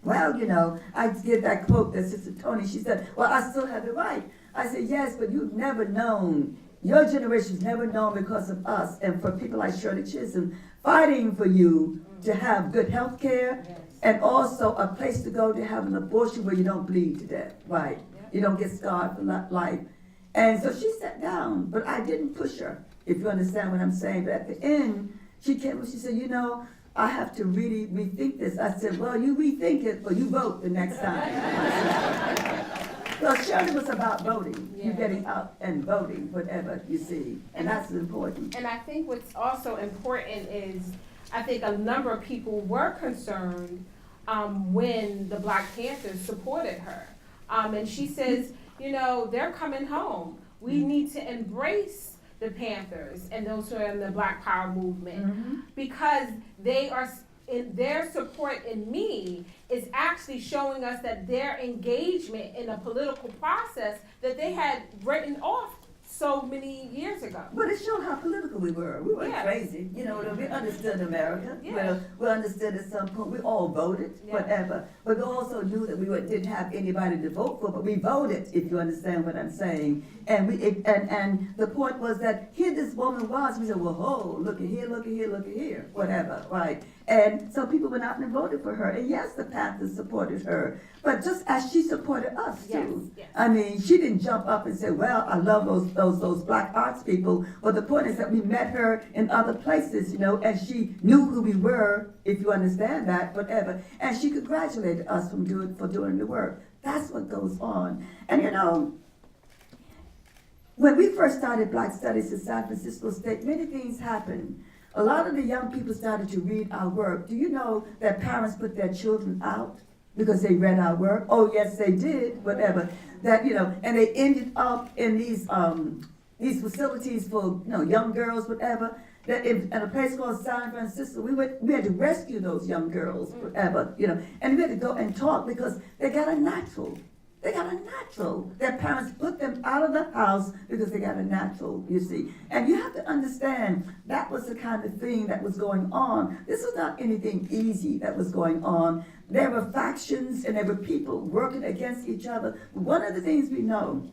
Speaker 2: well, you know, I give that quote that Sister Toni, she said, well, I still have the right. I said, yes, but you've never known, your generation's never known because of us and for people like Shirley Chisholm fighting for you to have good health care and also a place to go to have an abortion where you don't bleed to death, right? You don't get scarred for life. And so she sat down, but I didn't push her, if you understand what I'm saying. But at the end, she came and she said, you know, I have to really rethink this. I said, well, you rethink it, or you vote the next time. Well, Shirley was about voting. You getting out and voting, whatever you see. And that's important.
Speaker 1: And I think what's also important is, I think a number of people were concerned when the Black Panthers supported her. And she says, you know, they're coming home. We need to embrace the Panthers and those who are in the Black Power movement because they are, in their support in me is actually showing us that their engagement in a political process that they had written off so many years ago.
Speaker 2: But it showed how political we were. We weren't crazy. You know, we understood America. We understood at some point. We all voted, whatever. But we also knew that we didn't have anybody to vote for, but we voted, if you understand what I'm saying. And and the point was that here this woman was. We said, well, oh, look at here, look at here, look at here, whatever, right? And so people went out and voted for her. And yes, the Panthers supported her. But just as she supported us too. I mean, she didn't jump up and say, well, I love those Black arts people. But the point is that we met her in other places, you know, and she knew who we were, if you understand that, whatever. And she congratulated us for doing the work. That's what goes on. And you know, when we first started Black Studies in San Francisco State, many things happened. A lot of the young people started to read our work. Do you know that parents put their children out because they read our work? Oh, yes, they did, whatever. That, you know, and they ended up in these facilities for, you know, young girls, whatever. That in a place called San Francisco, we had to rescue those young girls, whatever, you know. And we had to go and talk because they got a natural. They got a natural. Their parents put them out of the house because they got a natural, you see. And you have to understand that was the kind of thing that was going on. This was not anything easy that was going on. There were factions and there were people working against each other. One of the things we know,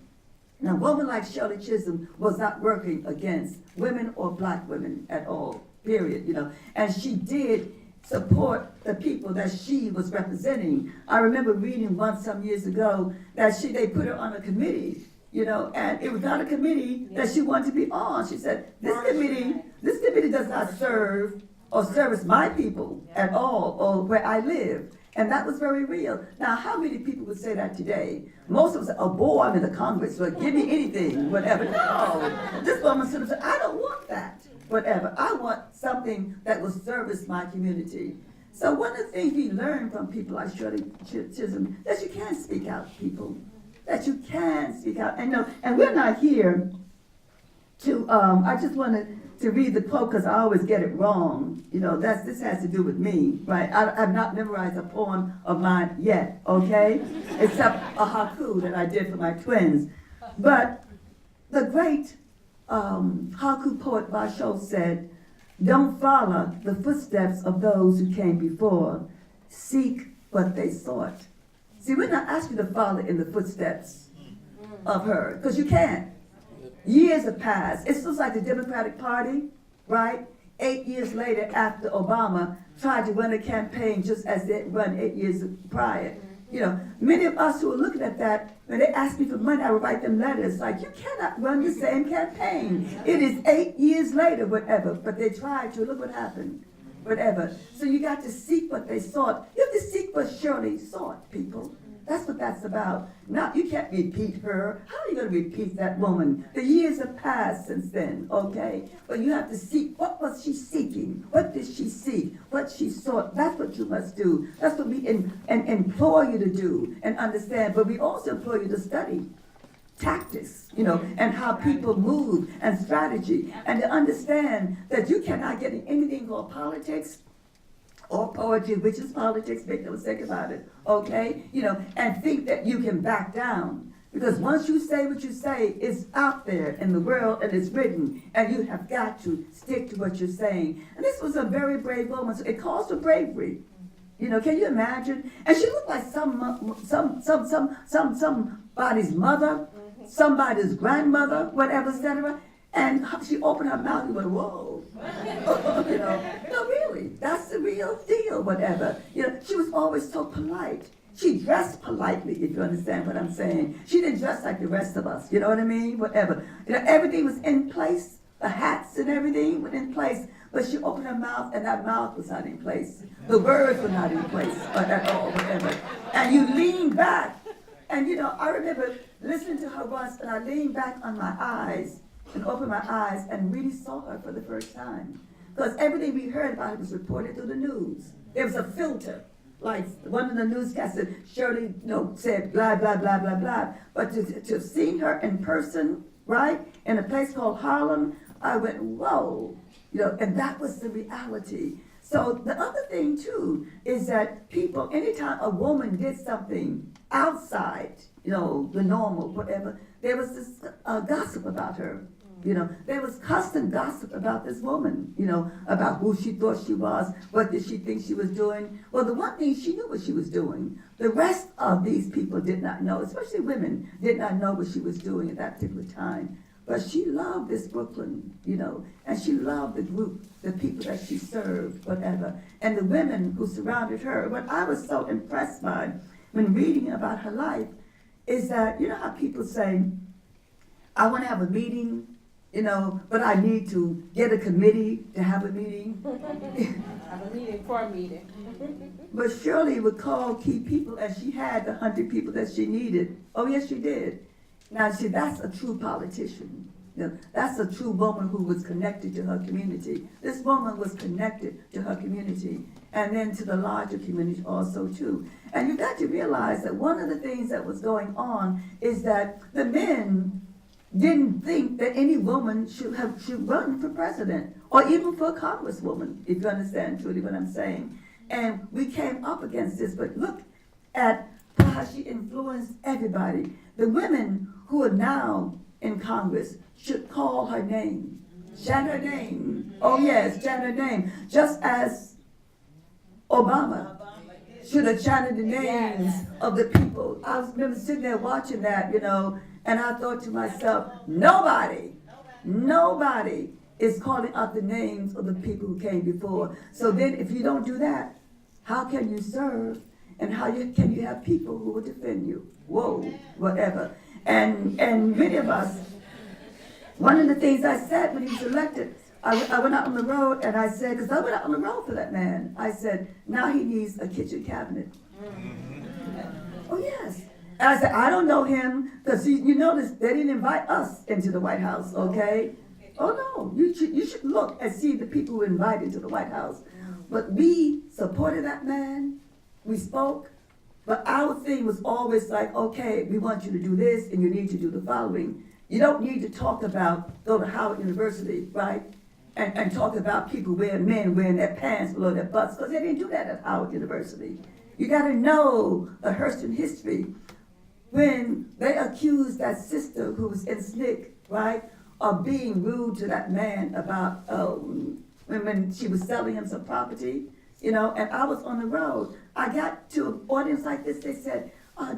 Speaker 2: now a woman like Shirley Chisholm was not working against women or Black women at all, period, you know. And she did support the people that she was representing. I remember reading once some years ago that they put her on a committee, you know, and it was not a committee that she wanted to be on. She said, this committee does not serve or service my people at all or where I live. And that was very real. Now, how many people would say that today? Most of us say, oh boy, I'm in the Congress, so give me anything, whatever. No, this woman sort of said, I don't want that. Whatever. I want something that will service my community. So one of the things we learn from people like Shirley Chisholm, that you can speak out, people. That you can speak out. And no, and we're not here to, I just wanted to read the quote because I always get it wrong. You know, this has to do with me, right? I've not memorized a poem of mine yet, okay? Except a haiku that I did for my twins. But the great haiku poet Basho said, don't follow the footsteps of those who came before. Seek what they sought. See, we're not asking you to follow in the footsteps of her, because you can't. Years have passed. It's just like the Democratic Party, right? 8 years later, after Obama tried to run a campaign just as they run 8 years prior. You know, many of us who are looking at that, when they ask me for money, I would write them letters like, you cannot run the same campaign. It is 8 years later, whatever, but they tried to. Look what happened, whatever. So you got to seek what they sought. You have to seek what Shirley sought, people. That's what that's about. Now, you can't repeat her. How are you going to repeat that woman? The years have passed since then, okay? But you have to seek. What was she seeking? What did she seek? What she sought? That's what you must do. That's what we implore you to do and understand. But we also implore you to study tactics, you know, and how people move and strategy. And to understand that you cannot get in anything called politics or poetry, which is politics, make no mistake about it, okay? You know, and think that you can back down. Because once you say what you say, it's out there in the world and it's written, and you have got to stick to what you're saying. And this was a very brave woman, so it calls for bravery. You know, can you imagine? And she looked like somebody's mother, somebody's grandmother, whatever, etc. And she opened her mouth and went, whoa. You know, no, really, that's the real deal, whatever. You know, she was always so polite. She dressed politely, if you understand what I'm saying. She didn't dress like the rest of us, you know what I mean? Whatever. You know, everything was in place. The hats and everything were in place. But she opened her mouth and that mouth was not in place. The words were not in place at all, whatever. And you lean back. And you know, I remember listening to her once and I leaned back on my eyes and opened my eyes and really saw her for the first time. Because everything we heard about her was reported through the news. There was a filter. Like one of the newscasters, Shirley, you know, said blah, blah, blah, blah, blah. But to have seen her in person, right, in a place called Harlem, I went, whoa. You know, and that was the reality. So the other thing, too, is that people, anytime a woman did something outside, you know, the normal, whatever, there was this gossip about her. You know, there was constant gossip about this woman, you know, about who she thought she was, what did she think she was doing. Well, the one thing, she knew what she was doing. The rest of these people did not know, especially women, did not know what she was doing at that particular time. But she loved this Brooklyn, you know, and she loved the group, the people that she served, whatever, and the women who surrounded her. What I was so impressed by when reading about her life is that, you know how people say, I want to have a meeting, you know, but I need to get a committee to have a meeting.
Speaker 1: Have a meeting for a meeting.
Speaker 2: But Shirley would call key people, and she had the 100 people that she needed. Oh, yes, she did. Now, see, that's a true politician. You know, that's a true woman who was connected to her community. This woman was connected to her community and then to the larger community also too. And you've got to realize that one of the things that was going on is that the men didn't think that any woman should run for president or even for a congresswoman, if you understand truly what I'm saying. And we came up against this, but look at how she influenced everybody. The women who are now in Congress should call her name, chant her name. Oh yes, chant her name. Just as Obama should have chanted the names of the people. I remember sitting there watching that, you know, and I thought to myself, nobody is calling out the names of the people who came before. So then if you don't do that, how can you serve? And how can you have people who will defend you? Whoa, whatever. And many of us, one of the things I said when he was elected, I went out on the road and I said, because I went out on the road for that man, I said, now he needs a kitchen cabinet. Oh yes. And I said, I don't know him, because you notice they didn't invite us into the White House, okay? Oh no, you should look and see the people who were invited to the White House. But we supported that man, we spoke, but our thing was always like, okay, we want you to do this and you need to do the following. You don't need to talk about, go to Howard University, right? And talk about men wearing their pants below their butts, because they didn't do that at Howard University. You gotta know the Hurston history. When they accused that sister who was in SNCC, right, of being rude to that man about when she was selling him some property, you know, and I was on the road. I got to an audience like this, they said,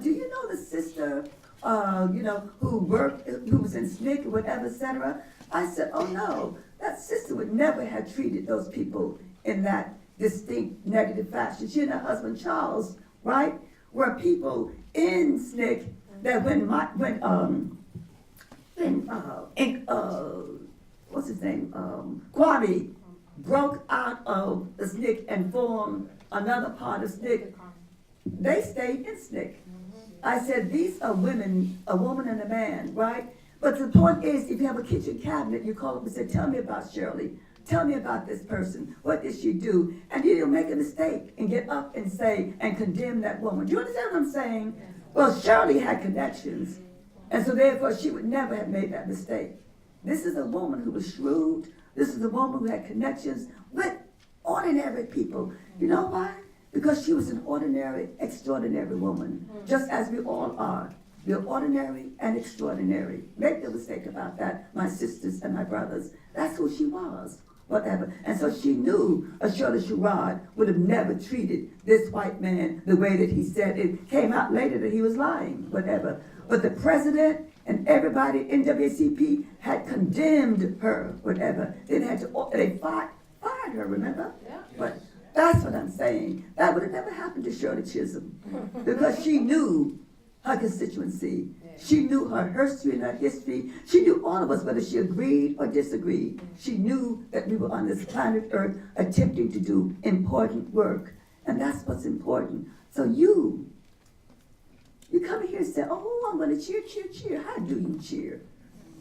Speaker 2: do you know the sister, you know, who was in SNCC or whatever, etc.? I said, oh no, that sister would never have treated those people in that distinct negative fashion. She and her husband Charles, right, were people in SNCC that what's his name, Kwame broke out of the SNCC and formed another part of SNCC. They stayed in SNCC. I said, these are women, a woman and a man, right? But the point is, if you have a kitchen cabinet, you call up and say, tell me about Shirley. Tell me about this person. What did she do? And you'll make a mistake and get up and say, and condemn that woman. Do you understand what I'm saying? Yes. Well, Shirley had connections, and so therefore she would never have made that mistake. This is a woman who was shrewd. This is a woman who had connections with ordinary people. You know why? Because she was an ordinary, extraordinary woman, just as we all are. We're ordinary and extraordinary. Make no mistake about that, my sisters and my brothers. That's who she was, whatever. And so she knew Shirley Sherrod would have never treated this white man the way that he said. It came out later that he was lying, whatever. But the president and everybody in NAACP had condemned her, whatever. They fired her, remember? Yeah. But that's what I'm saying. That would have never happened to Shirley Chisholm, because she knew her constituency. She knew her history and her history. She knew all of us, whether she agreed or disagreed. She knew that we were on this planet Earth attempting to do important work. And that's what's important. So you come here and say, oh, I'm going to cheer, cheer, cheer. How do you cheer?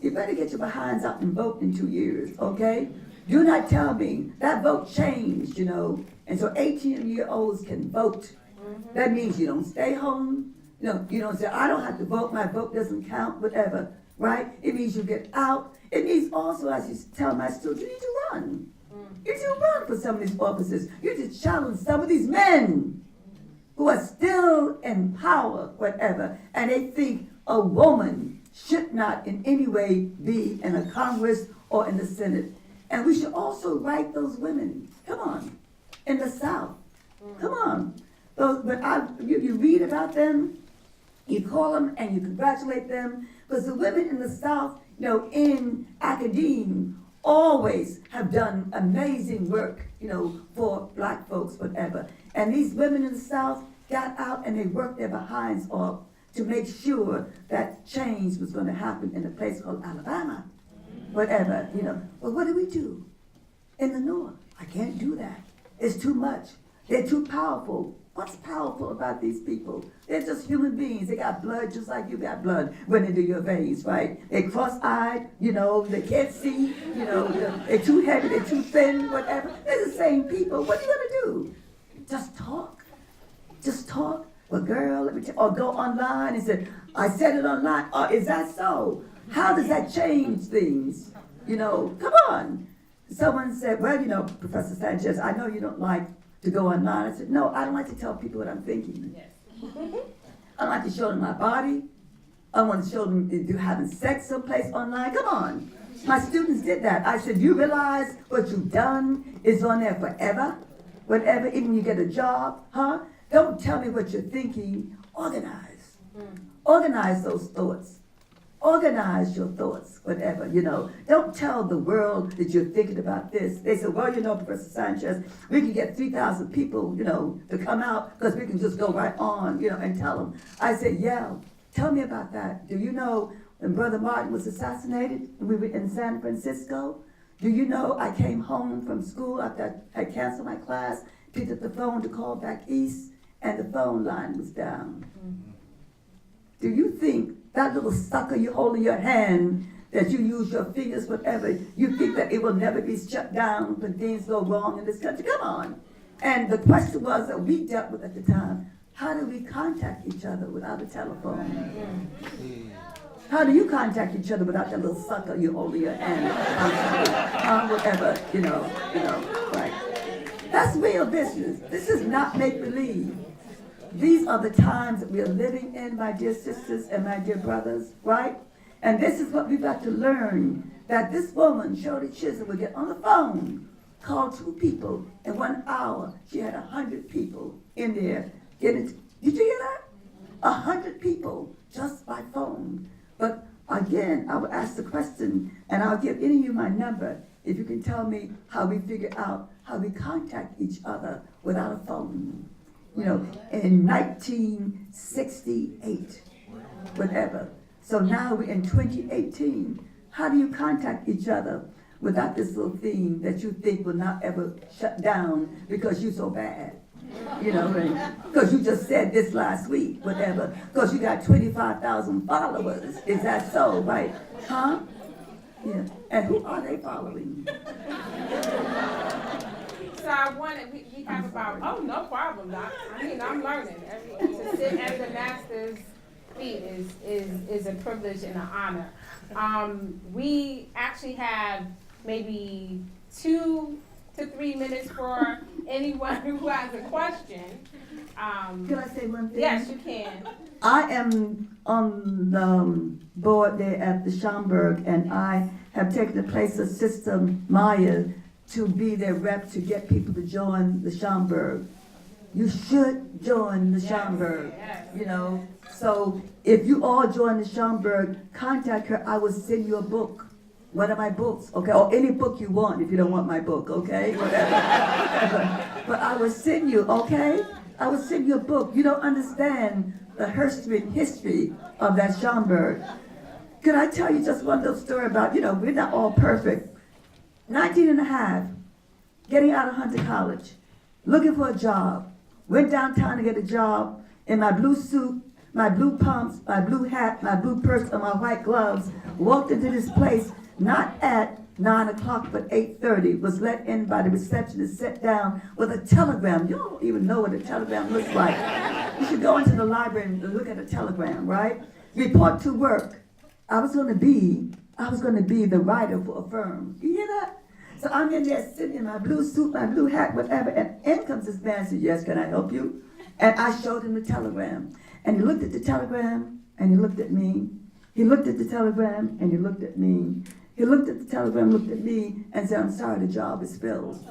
Speaker 2: You better get your behinds out and vote in 2 years, okay? Do not tell me that vote changed, you know, and so 18-year-olds can vote. That means you don't stay home. You know, you don't say, I don't have to vote, my vote doesn't count, whatever, right? It means you get out. It means also, as you tell my students, you need to run. You need to run for some of these offices. You need to challenge some of these men who are still in power, whatever, and they think a woman should not in any way be in a Congress or in the Senate. And we should also write those women, come on, in the South, come on. You read about them, you call them and you congratulate them, because the women in the South, you know, in academia, always have done amazing work, you know, for black folks, whatever. And these women in the South got out and they worked their behinds off to make sure that change was going to happen in a place called Alabama, whatever, you know. But what do we do in the North? I can't do that. It's too much. They're too powerful. What's powerful about these people? They're just human beings. They got blood just like you got blood running through your veins, right? They're cross-eyed, they can't see, they're too heavy, they're too thin, whatever. They're the same people. What are you gonna do? Just talk? Just talk? Well, girl, let me tell you, or go online and say, I said it online. Is that so? How does that change things? Come on. Someone said, well, Professor Sanchez, I know you don't like to go online. I said, no, I don't like to tell people what I'm thinking.
Speaker 5: Yes.
Speaker 2: I don't like to show them my body. I want to show them you having sex someplace online. Come on. My students did that. I said, you realize what you've done is on there forever? Whatever, even when you get a job, huh? Don't tell me what you're thinking. Organize. Organize those thoughts. Organize your thoughts, whatever, Don't tell the world that you're thinking about this. They said, well, Professor Sanchez, we can get 3,000 people, to come out because we can just go right on, and tell them. I said, yeah, tell me about that. Do you know when Brother Martin was assassinated and we were in San Francisco? Do you know I came home from school after I had canceled my class, picked up the phone to call back east, and the phone line was down? Do you think that little sucker you hold in your hand, that you use your fingers, whatever, you think that it will never be shut down when things go wrong in this country? Come on. And the question was that we dealt with at the time, how do we contact each other without a telephone? How do you contact each other without that little sucker you hold in your hand? Whatever, right. That's real business. This is not make-believe. These are the times that we are living in, my dear sisters and my dear brothers, right? And this is what we've got to learn, that this woman, Shirley Chisholm, would get on the phone, call 2 people, in 1 hour, she had 100 people in there. Did you hear that? 100 people just by phone. But again, I will ask the question, and I'll give any of you my number, if you can tell me how we figure out how we contact each other without a phone. In 1968, whatever. So now we're in 2018. How do you contact each other without this little thing that you think will not ever shut down because you're so bad? Because you just said this last week, whatever. Because you got 25,000 followers. Is that so, right? Huh? Yeah. And who are they following?
Speaker 1: So we have about, no problem, Doc. I'm learning. To sit at the master's feet is a privilege and an honor. We actually have maybe 2 to 3 minutes for anyone who has a question.
Speaker 2: Can I say one thing?
Speaker 1: Yes, you can.
Speaker 2: I am on the board there at the Schomburg, and I have taken the place of Sister Maya to be their rep to get people to join the Schomburg. You should join the Schomburg, So if you all join the Schomburg, contact her. I will send you a book, one of my books, okay? Or any book you want if you don't want my book, okay? Whatever. But I will send you, okay? I will send you a book. You don't understand the history of that Schomburg. Could I tell you just one little story about, we're not all perfect. 19 and a half, getting out of Hunter College, looking for a job. Went downtown to get a job in my blue suit, my blue pumps, my blue hat, my blue purse, and my white gloves. Walked into this place, not at 9 o'clock, but 8:30. Was let in by the receptionist, sat down with a telegram. You don't even know what a telegram looks like. You should go into the library and look at a telegram, right? Report to work. I was going to be the writer for a firm. You hear that? So I'm in there sitting in my blue suit, my blue hat, whatever, and in comes this man and said, yes, can I help you? And I showed him the telegram. And he looked at the telegram, and he looked at me. He looked at the telegram, and he looked at me. He looked at the telegram, looked at me, and said, I'm sorry, the job is filled.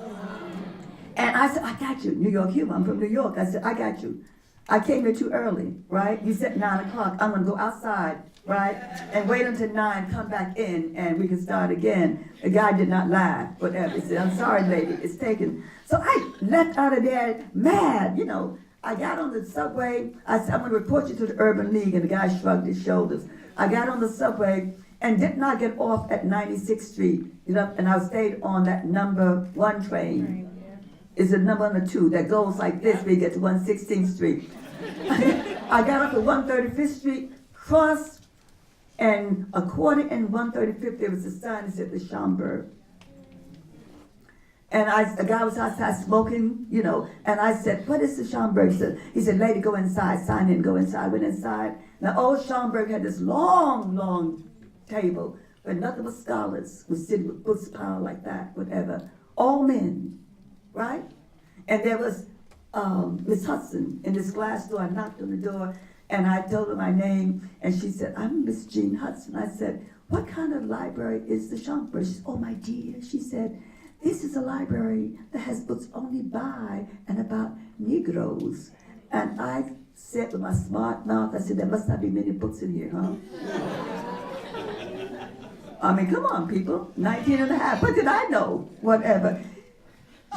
Speaker 2: And I said, I got you. New York humor, I'm from New York. I said, I got you. I came here too early, right? You said 9 o'clock. I'm going to go outside, right? And wait until 9, come back in, and we can start again. The guy did not laugh, whatever. He said, I'm sorry, lady, it's taken. So I left out of there mad, I got on the subway. I said, I'm going to report you to the Urban League, and the guy shrugged his shoulders. I got on the subway and did not get off at 96th Street, and I stayed on that number 1 train. is a number on the 2 that goes like this when you get to 116th Street. I got up at 135th Street, crossed, and a quarter in 135th, there was a sign that said the Schomburg. And a guy was outside smoking, you know, and I said, what is the Schomburg? He said, lady, go inside, sign in, go inside. Went inside. Now, old Schomburg had this long, long table where nothing but scholars would sit with books piled like that, whatever. All men, right? And there was Miss Hudson in this glass door. I knocked on the door, and I told her my name, and she said, I'm Miss Jean Hudson. I said, what kind of library is the Schomburg? She said, oh, my dear, she said, this is a library that has books only by and about Negroes. And I said with my smart mouth, I said, there must not be many books in here, huh? I mean, come on, people, 19 and a half, what did I know? Whatever.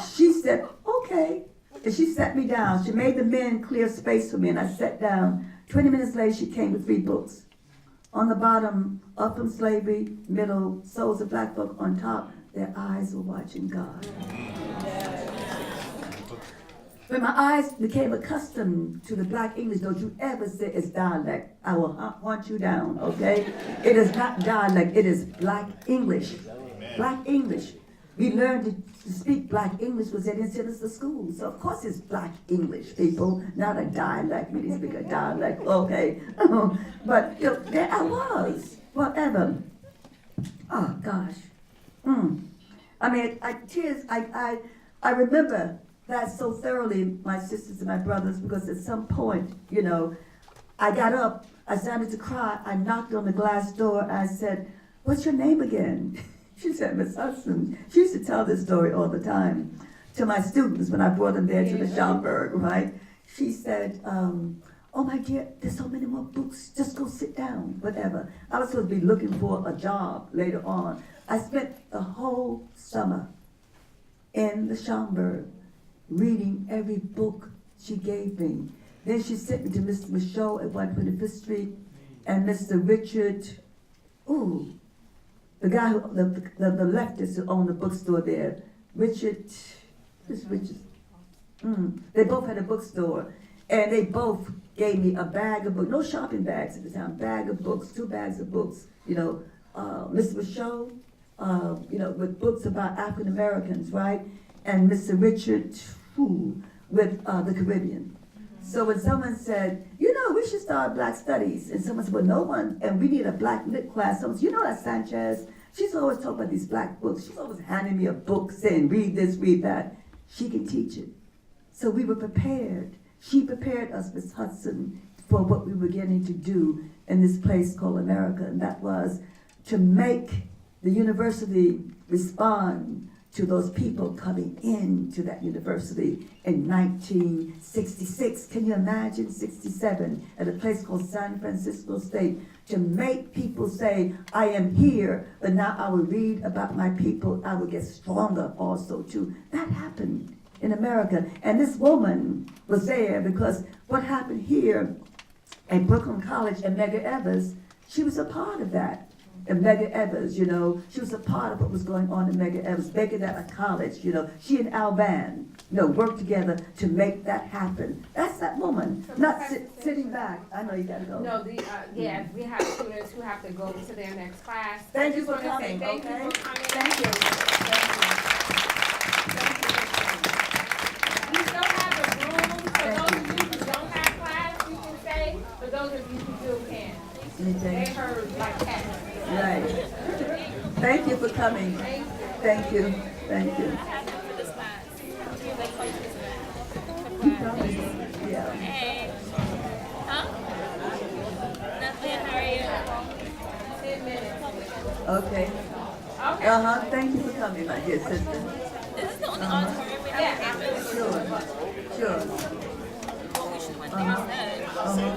Speaker 2: She said, okay. And she sat me down. She made the men clear space for me, and I sat down. 20 minutes later, she came with 3 books. On the bottom, Up From Slavery, middle, Souls of Black Folk. On top, their eyes were watching God. When my eyes became accustomed to the Black English, don't you ever say it's dialect. I will hunt you down, okay? It is not dialect, it is Black English. Black English. We learned to speak Black English because they didn't send us to school. So of course it's Black English, people, not a dialect. We didn't speak a dialect, okay? But you know, there I was, whatever. Oh gosh. I mean, I remember that so thoroughly, my sisters and my brothers, because at some point, you know, I got up, I started to cry, I knocked on the glass door, I said, what's your name again? She said, Miss Hudson. She used to tell this story all the time to my students when I brought them there to the Schomburg, right? She said, oh my dear, there's so many more books, just go sit down, whatever. I was supposed to be looking for a job later on. I spent the whole summer in the Schomburg reading every book she gave me. Then she sent me to Mr. Michaud at 125th Street and Mr. Richard, the guy who, the leftist who owned the bookstore there, Richard. They both had a bookstore, and they both gave me a bag of books, no shopping bags at the time, bag of books, 2 bags of books, you know, Mr. Michaud, you know, with books about African Americans, right? And Mr. Richard, with the Caribbean. So when someone said, you know, we should start Black Studies, and someone said, well, no one, and we need a Black lit class. Someone said, you know that Sanchez, she's always talking about these Black books. She's always handing me a book saying, read this, read that. She can teach it. So we were prepared. She prepared us, Miss Hudson, for what we were getting to do in this place called America, and that was to make the university respond to those people coming into that university in 1966. Can you imagine 67 at a place called San Francisco State, to make people say, I am here, but now I will read about my people, I will get stronger also too. That happened in America. And this woman was there because what happened here at Brooklyn College and Medgar Evers, she was a part of that. And Medgar Evers, you know, she was a part of what was going on in Medgar Evers, making that a college, you know. She and Al Van, you know, worked together to make that happen. That's that woman,
Speaker 1: So
Speaker 2: not sitting back. I know you gotta go.
Speaker 1: No, yeah, we have students who have to go to their next class.
Speaker 2: Thank you
Speaker 1: I just
Speaker 2: for
Speaker 1: wanna say
Speaker 2: coming,
Speaker 1: thank
Speaker 2: okay?
Speaker 1: you for coming.
Speaker 2: Thank you.
Speaker 1: We still have a room for those of you who don't have class, you can stay. For those of you who do can. They heard like that.
Speaker 2: Right. Thank you for coming. Thank you. Thank you. Yeah.
Speaker 6: Hey. Huh? Nothing. How are you?
Speaker 1: 10 minutes.
Speaker 2: Okay.
Speaker 1: Okay.
Speaker 2: Thank you for coming, my dear sister.
Speaker 6: Is this the only auditorium we have?
Speaker 1: Yeah.
Speaker 2: Sure.
Speaker 6: Well, we should went there instead.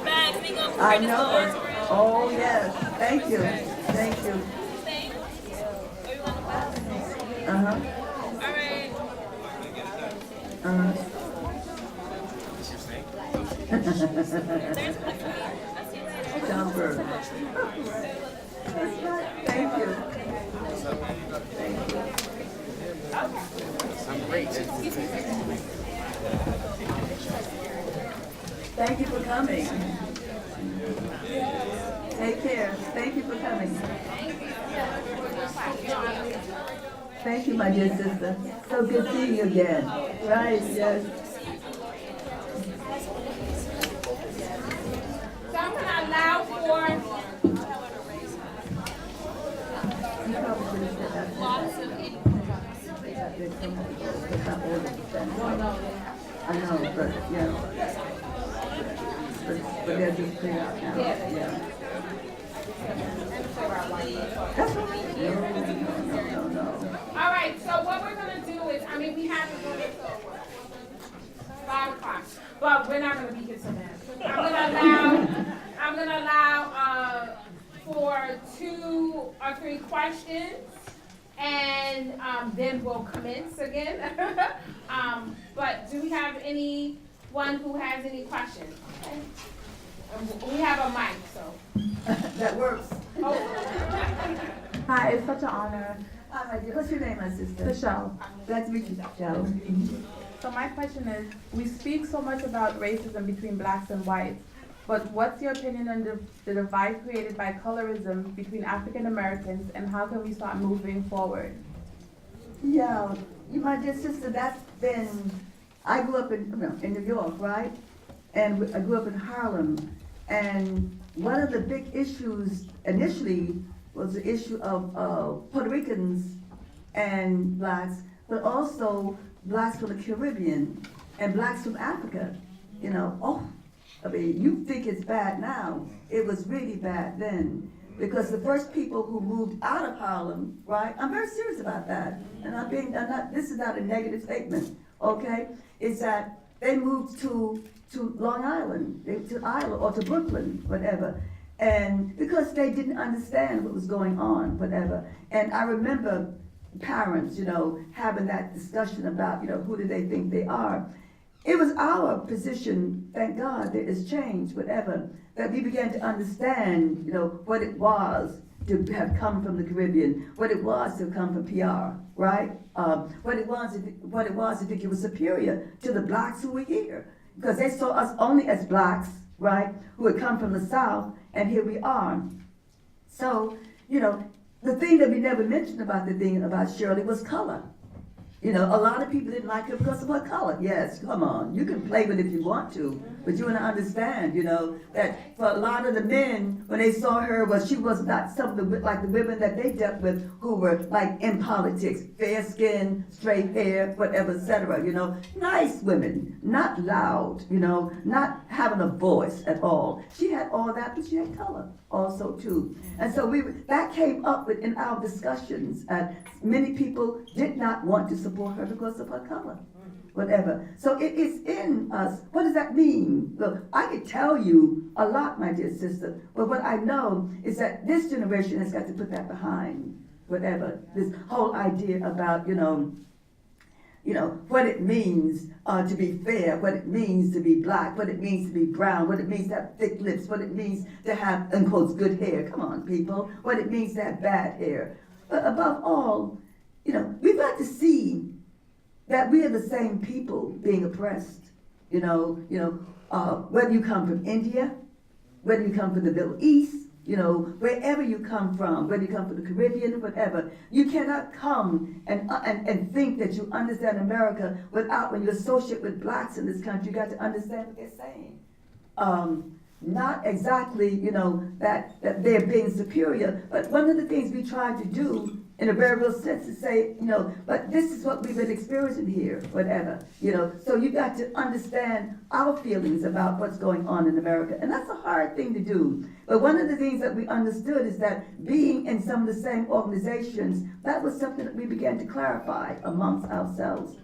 Speaker 6: Bags, we go
Speaker 2: I
Speaker 6: for this
Speaker 2: know.
Speaker 6: auditorium.
Speaker 2: Oh, yes. Thank you. Thank you.
Speaker 6: Thanks. Are you on the class?
Speaker 2: Uh-huh.
Speaker 6: All right.
Speaker 2: Uh-huh.
Speaker 6: There's one for me. I'll see you later.
Speaker 2: Schomburg. Thank you. Thank you for coming. Take care. Thank you for coming. Thank you, my dear sister. So good seeing you again. Right, yes.
Speaker 1: So I'm going to allow for
Speaker 2: You probably should have said that.
Speaker 6: Lots of
Speaker 2: I know, but, yeah. But they're just clear out now. Yeah. That's all right. No.
Speaker 1: All right, so what we're gonna do is, we have to go until 5 o'clock, but we're not gonna be here till then. I'm gonna allow for 2 or 3 questions, and then we'll commence again. But do we have anyone who has any questions? Okay. We have a mic, so.
Speaker 2: That works.
Speaker 1: Oh.
Speaker 7: Hi, it's such an honor.
Speaker 2: Hi, my dear. What's your name, my sister?
Speaker 7: Michelle.
Speaker 2: Glad to meet you, Michelle.
Speaker 7: So my question is, we speak so much about racism between blacks and whites, but what's your opinion on the divide created by colorism between African Americans, and how can we start moving forward?
Speaker 2: Yeah, my dear sister, that's been, I grew up in New York, right? And I grew up in Harlem. And one of the big issues initially was the issue of Puerto Ricans and blacks, but also blacks from the Caribbean and blacks from Africa. You think it's bad now. It was really bad then. Because the first people who moved out of Harlem, right? I'm very serious about that. And this is not a negative statement, okay? Is that they moved to Long Island, or to Brooklyn, whatever. And because they didn't understand what was going on, whatever. And I remember parents, having that discussion about, who do they think they are. It was our position, thank God, that it's changed, whatever, that we began to understand, what it was to have come from the Caribbean, what it was to come from PR, right? What it was to think it was superior to the blacks who were here. Because they saw us only as blacks, right, who had come from the South, and here we are. So, the thing that we never mentioned about Shirley was color. A lot of people didn't like her because of her color. Yes, come on, you can play with it if you want to, but you want to understand, that for a lot of the men, when they saw her, she was not some of like the women that they dealt with who were like in politics, fair skin, straight hair, whatever, etc. Nice women, not loud, not having a voice at all. She had all that, but she had color also too. And so that came up in our discussions. Many people did not want to support her because of her color, whatever. So it is in us. What does that mean? Look, I could tell you a lot, my dear sister, but what I know is that this generation has got to put that behind, whatever. This whole idea about, what it means to be fair, what it means to be black, what it means to be brown, what it means to have thick lips, what it means to have, in quotes, good hair. Come on, people. What it means to have bad hair. But above all, we've got to see that we are the same people being oppressed. Whether you come from India, whether you come from the Middle East, wherever you come from, whether you come from the Caribbean, whatever, you cannot come and think that you understand America without, when you associate with blacks in this country, you got to understand what they're saying. Not exactly, that they're being superior, but one of the things we try to do in a very real sense to say, but this is what we've been experiencing here, whatever, so you got to understand our feelings about what's going on in America. And that's a hard thing to do. But one of the things that we understood is that being in some of the same organizations, that was something that we began to clarify amongst ourselves.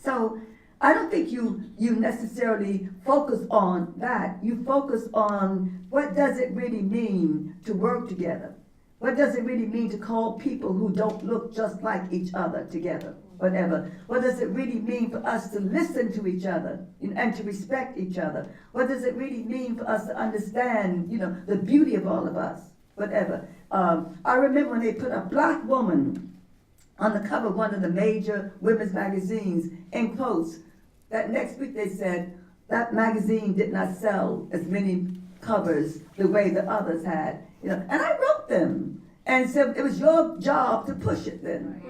Speaker 2: So I don't think you necessarily focus on that. You focus on what does it really mean to work together? What does it really mean to call people who don't look just like each other together, whatever? What does it really mean for us to listen to each other and to respect each other? What does it really mean for us to understand, the beauty of all of us, whatever. I remember when they put a black woman on the cover of one of the major women's magazines, in quotes, that next week they said that magazine did not sell as many covers the way the others had. You know, and I wrote them and said it was your job to push it then.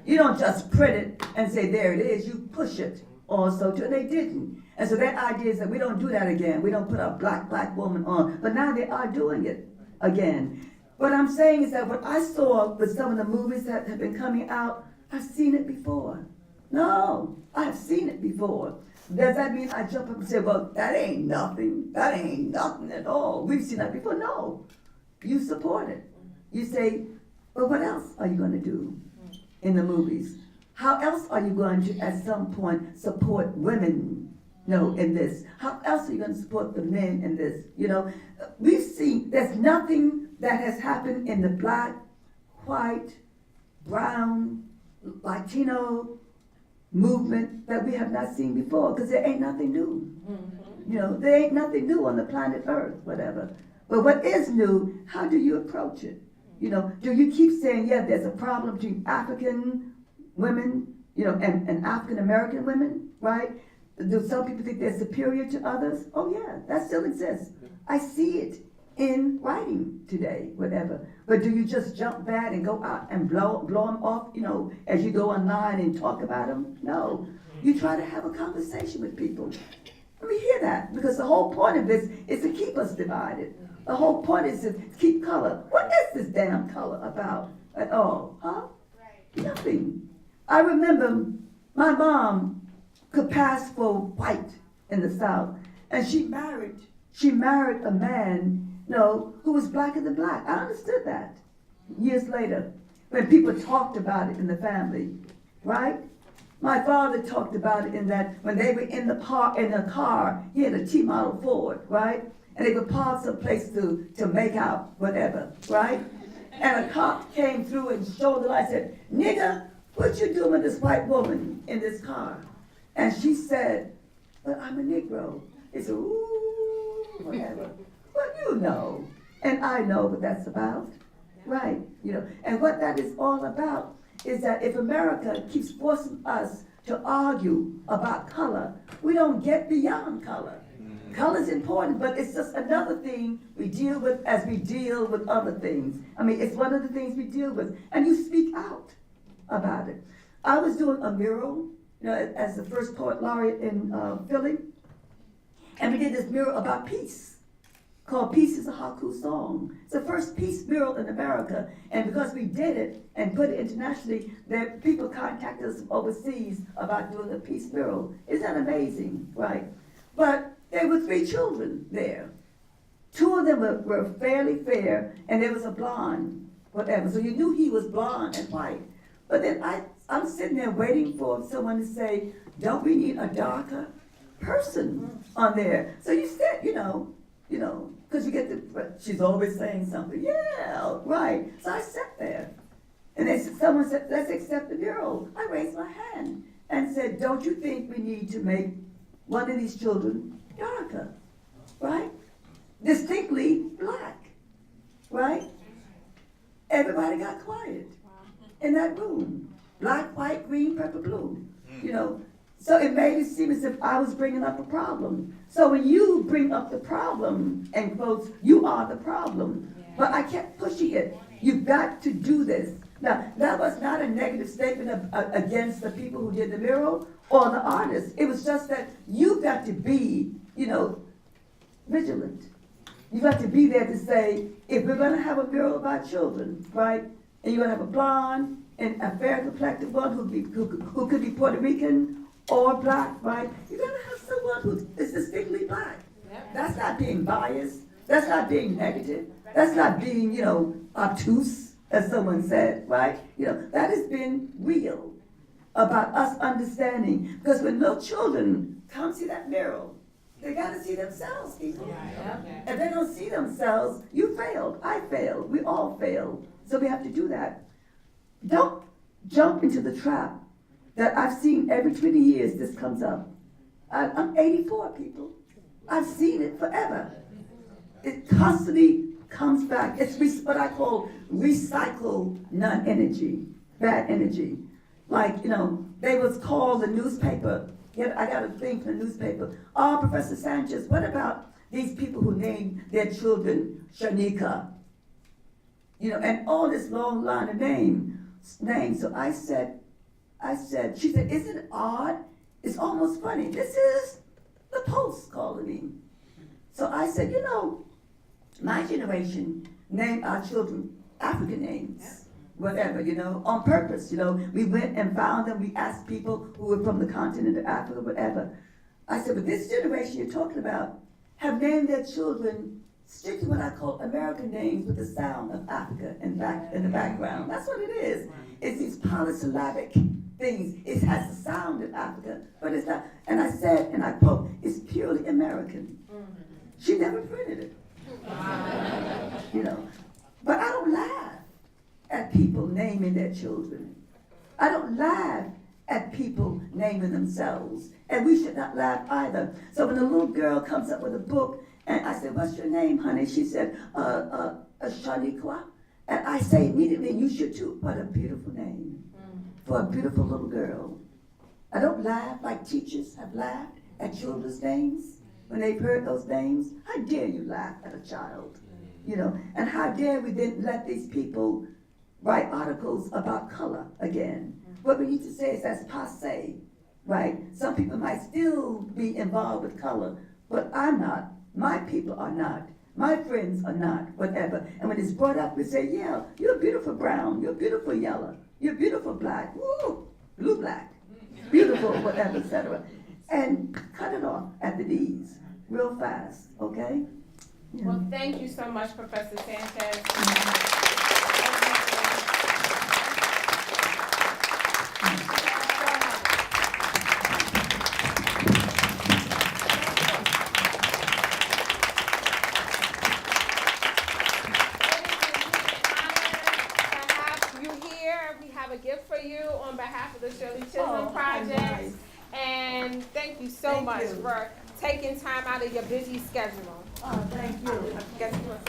Speaker 2: You don't just print it and say, there it is, you push it also too, and they didn't. And so that idea is that we don't do that again. We don't put a black woman on, but now they are doing it again. What I'm saying is that what I saw with some of the movies that have been coming out, I've seen it before. No, I've seen it before. Does that mean I jump up and say, well, that ain't nothing. That ain't nothing at all. We've seen that before. No, you support it. You say, well, what else are you going to do in the movies? How else are you going to, at some point, support women, in this? How else are you going to support the men in this? We've seen there's nothing that has happened in the black, white, brown, Latino movement that we have not seen before, because there ain't nothing new. There ain't nothing new on the planet Earth, whatever. But what is new, how do you approach it? Do you keep saying, yeah, there's a problem between African women, and African American women, right? Do some people think they're superior to others? Oh yeah, that still exists. I see it in writing today, whatever. But do you just jump bad and go out and blow them off, as you go online and talk about them? No. You try to have a conversation with people. Let me hear that, because the whole point of this is to keep us divided. The whole point is to keep color. What is this damn color about at all, huh? Nothing. I remember my mom could pass for white in the South, and she married a man, who was blacker than black. I understood that years later when people talked about it in the family, right? My father talked about it in that when they were in the car, he had a T-model Ford, right? And they would park someplace to make out, whatever, right? And a cop came through and showed the light and said, nigga, what you doing with this white woman in this car? And she said, but I'm a Negro. He said, ooh, whatever. Well, you know, and I know what that's about, right? And what that is all about is that if America keeps forcing us to argue about color, we don't get beyond color. Color is important, but it's just another thing we deal with as we deal with other things. I mean, it's one of the things we deal with, and you speak out about it. I was doing a mural, as the first poet laureate in Philly, and we did this mural about peace, called Peace is a Haiku Song. It's the first peace mural in America, and because we did it and put it internationally, that people contacted us from overseas about doing a peace mural. Isn't that amazing, right? But there were 3 children there. 2 of them were fairly fair, and there was a blonde, whatever. So you knew he was blonde and white. But then I'm sitting there waiting for someone to say, don't we need a darker person on there? So you said, because you get she's always saying something. Yeah, right. So I sat there. And someone said, let's accept the mural. I raised my hand and said, don't you think we need to make one of these children darker, right? Distinctly black, right? Everybody got quiet in that room. Black, white, green, purple, blue, So it made it seem as if I was bringing up a problem. So when you bring up the problem, in quotes, you are the problem. But I kept pushing it. You've got to do this. Now, that was not a negative statement against the people who did the mural or the artists. It was just that you've got to be, vigilant. You've got to be there to say, if we're going to have a mural about children, right, and you're going to have a blonde and a fair complected one who could be Puerto Rican or black, right, you're going to have someone who is distinctly black. That's not being biased. That's not being negative. That's not being, obtuse, as someone said, right? That has been real about us understanding. Because when little children come see that mural, they got to see themselves, people. If they don't see themselves, you failed. I failed. We all failed. So we have to do that. Don't jump into the trap that I've seen every 20 years this comes up. I'm 84, people. I've seen it forever. It constantly comes back. It's what I call recycled non-energy, bad energy. Like, they was called the newspaper. I got a thing from the newspaper. Oh, Professor Sanchez, what about these people who named their children Shanika? And all this long line of names. So I said, she said, isn't it odd? It's almost funny. This is the Post calling me. So I said, my generation named our children African names, whatever, on purpose, We went and found them. We asked people who were from the continent of Africa, whatever. I said, but this generation you're talking about have named their children strictly what I call American names with the sound of Africa in the background. That's what it is. It's these polysyllabic things. It has the sound of Africa, but it's not. And I said, and I quote, it's purely American. She never printed it. But I don't laugh at people naming their children. I don't laugh at people naming themselves. And we should not laugh either. So when a little girl comes up with a book, and I said, what's your name, honey? She said, Shaniqua. And I say immediately, you should too. What a beautiful name for a beautiful little girl. I don't laugh like teachers have laughed at children's names when they've heard those names. How dare you laugh at a child? And how dare we then let these people write articles about color again? What we need to say is that's passe, right? Some people might still be involved with color, but I'm not. My people are not. My friends are not, whatever. And when it's brought up, we say, yeah, you're beautiful brown, you're beautiful yellow, you're beautiful black, woo, blue black, beautiful, whatever, etc. And cut it off at the knees, real fast, okay? Yeah.
Speaker 1: Well, thank you so much, Professor Sanchez. Gift for you on behalf of the Shirley Chisholm Project.
Speaker 2: Nice.
Speaker 1: And thank you so much for taking time out of your busy schedule.
Speaker 2: Oh, thank you.
Speaker 1: Guess what?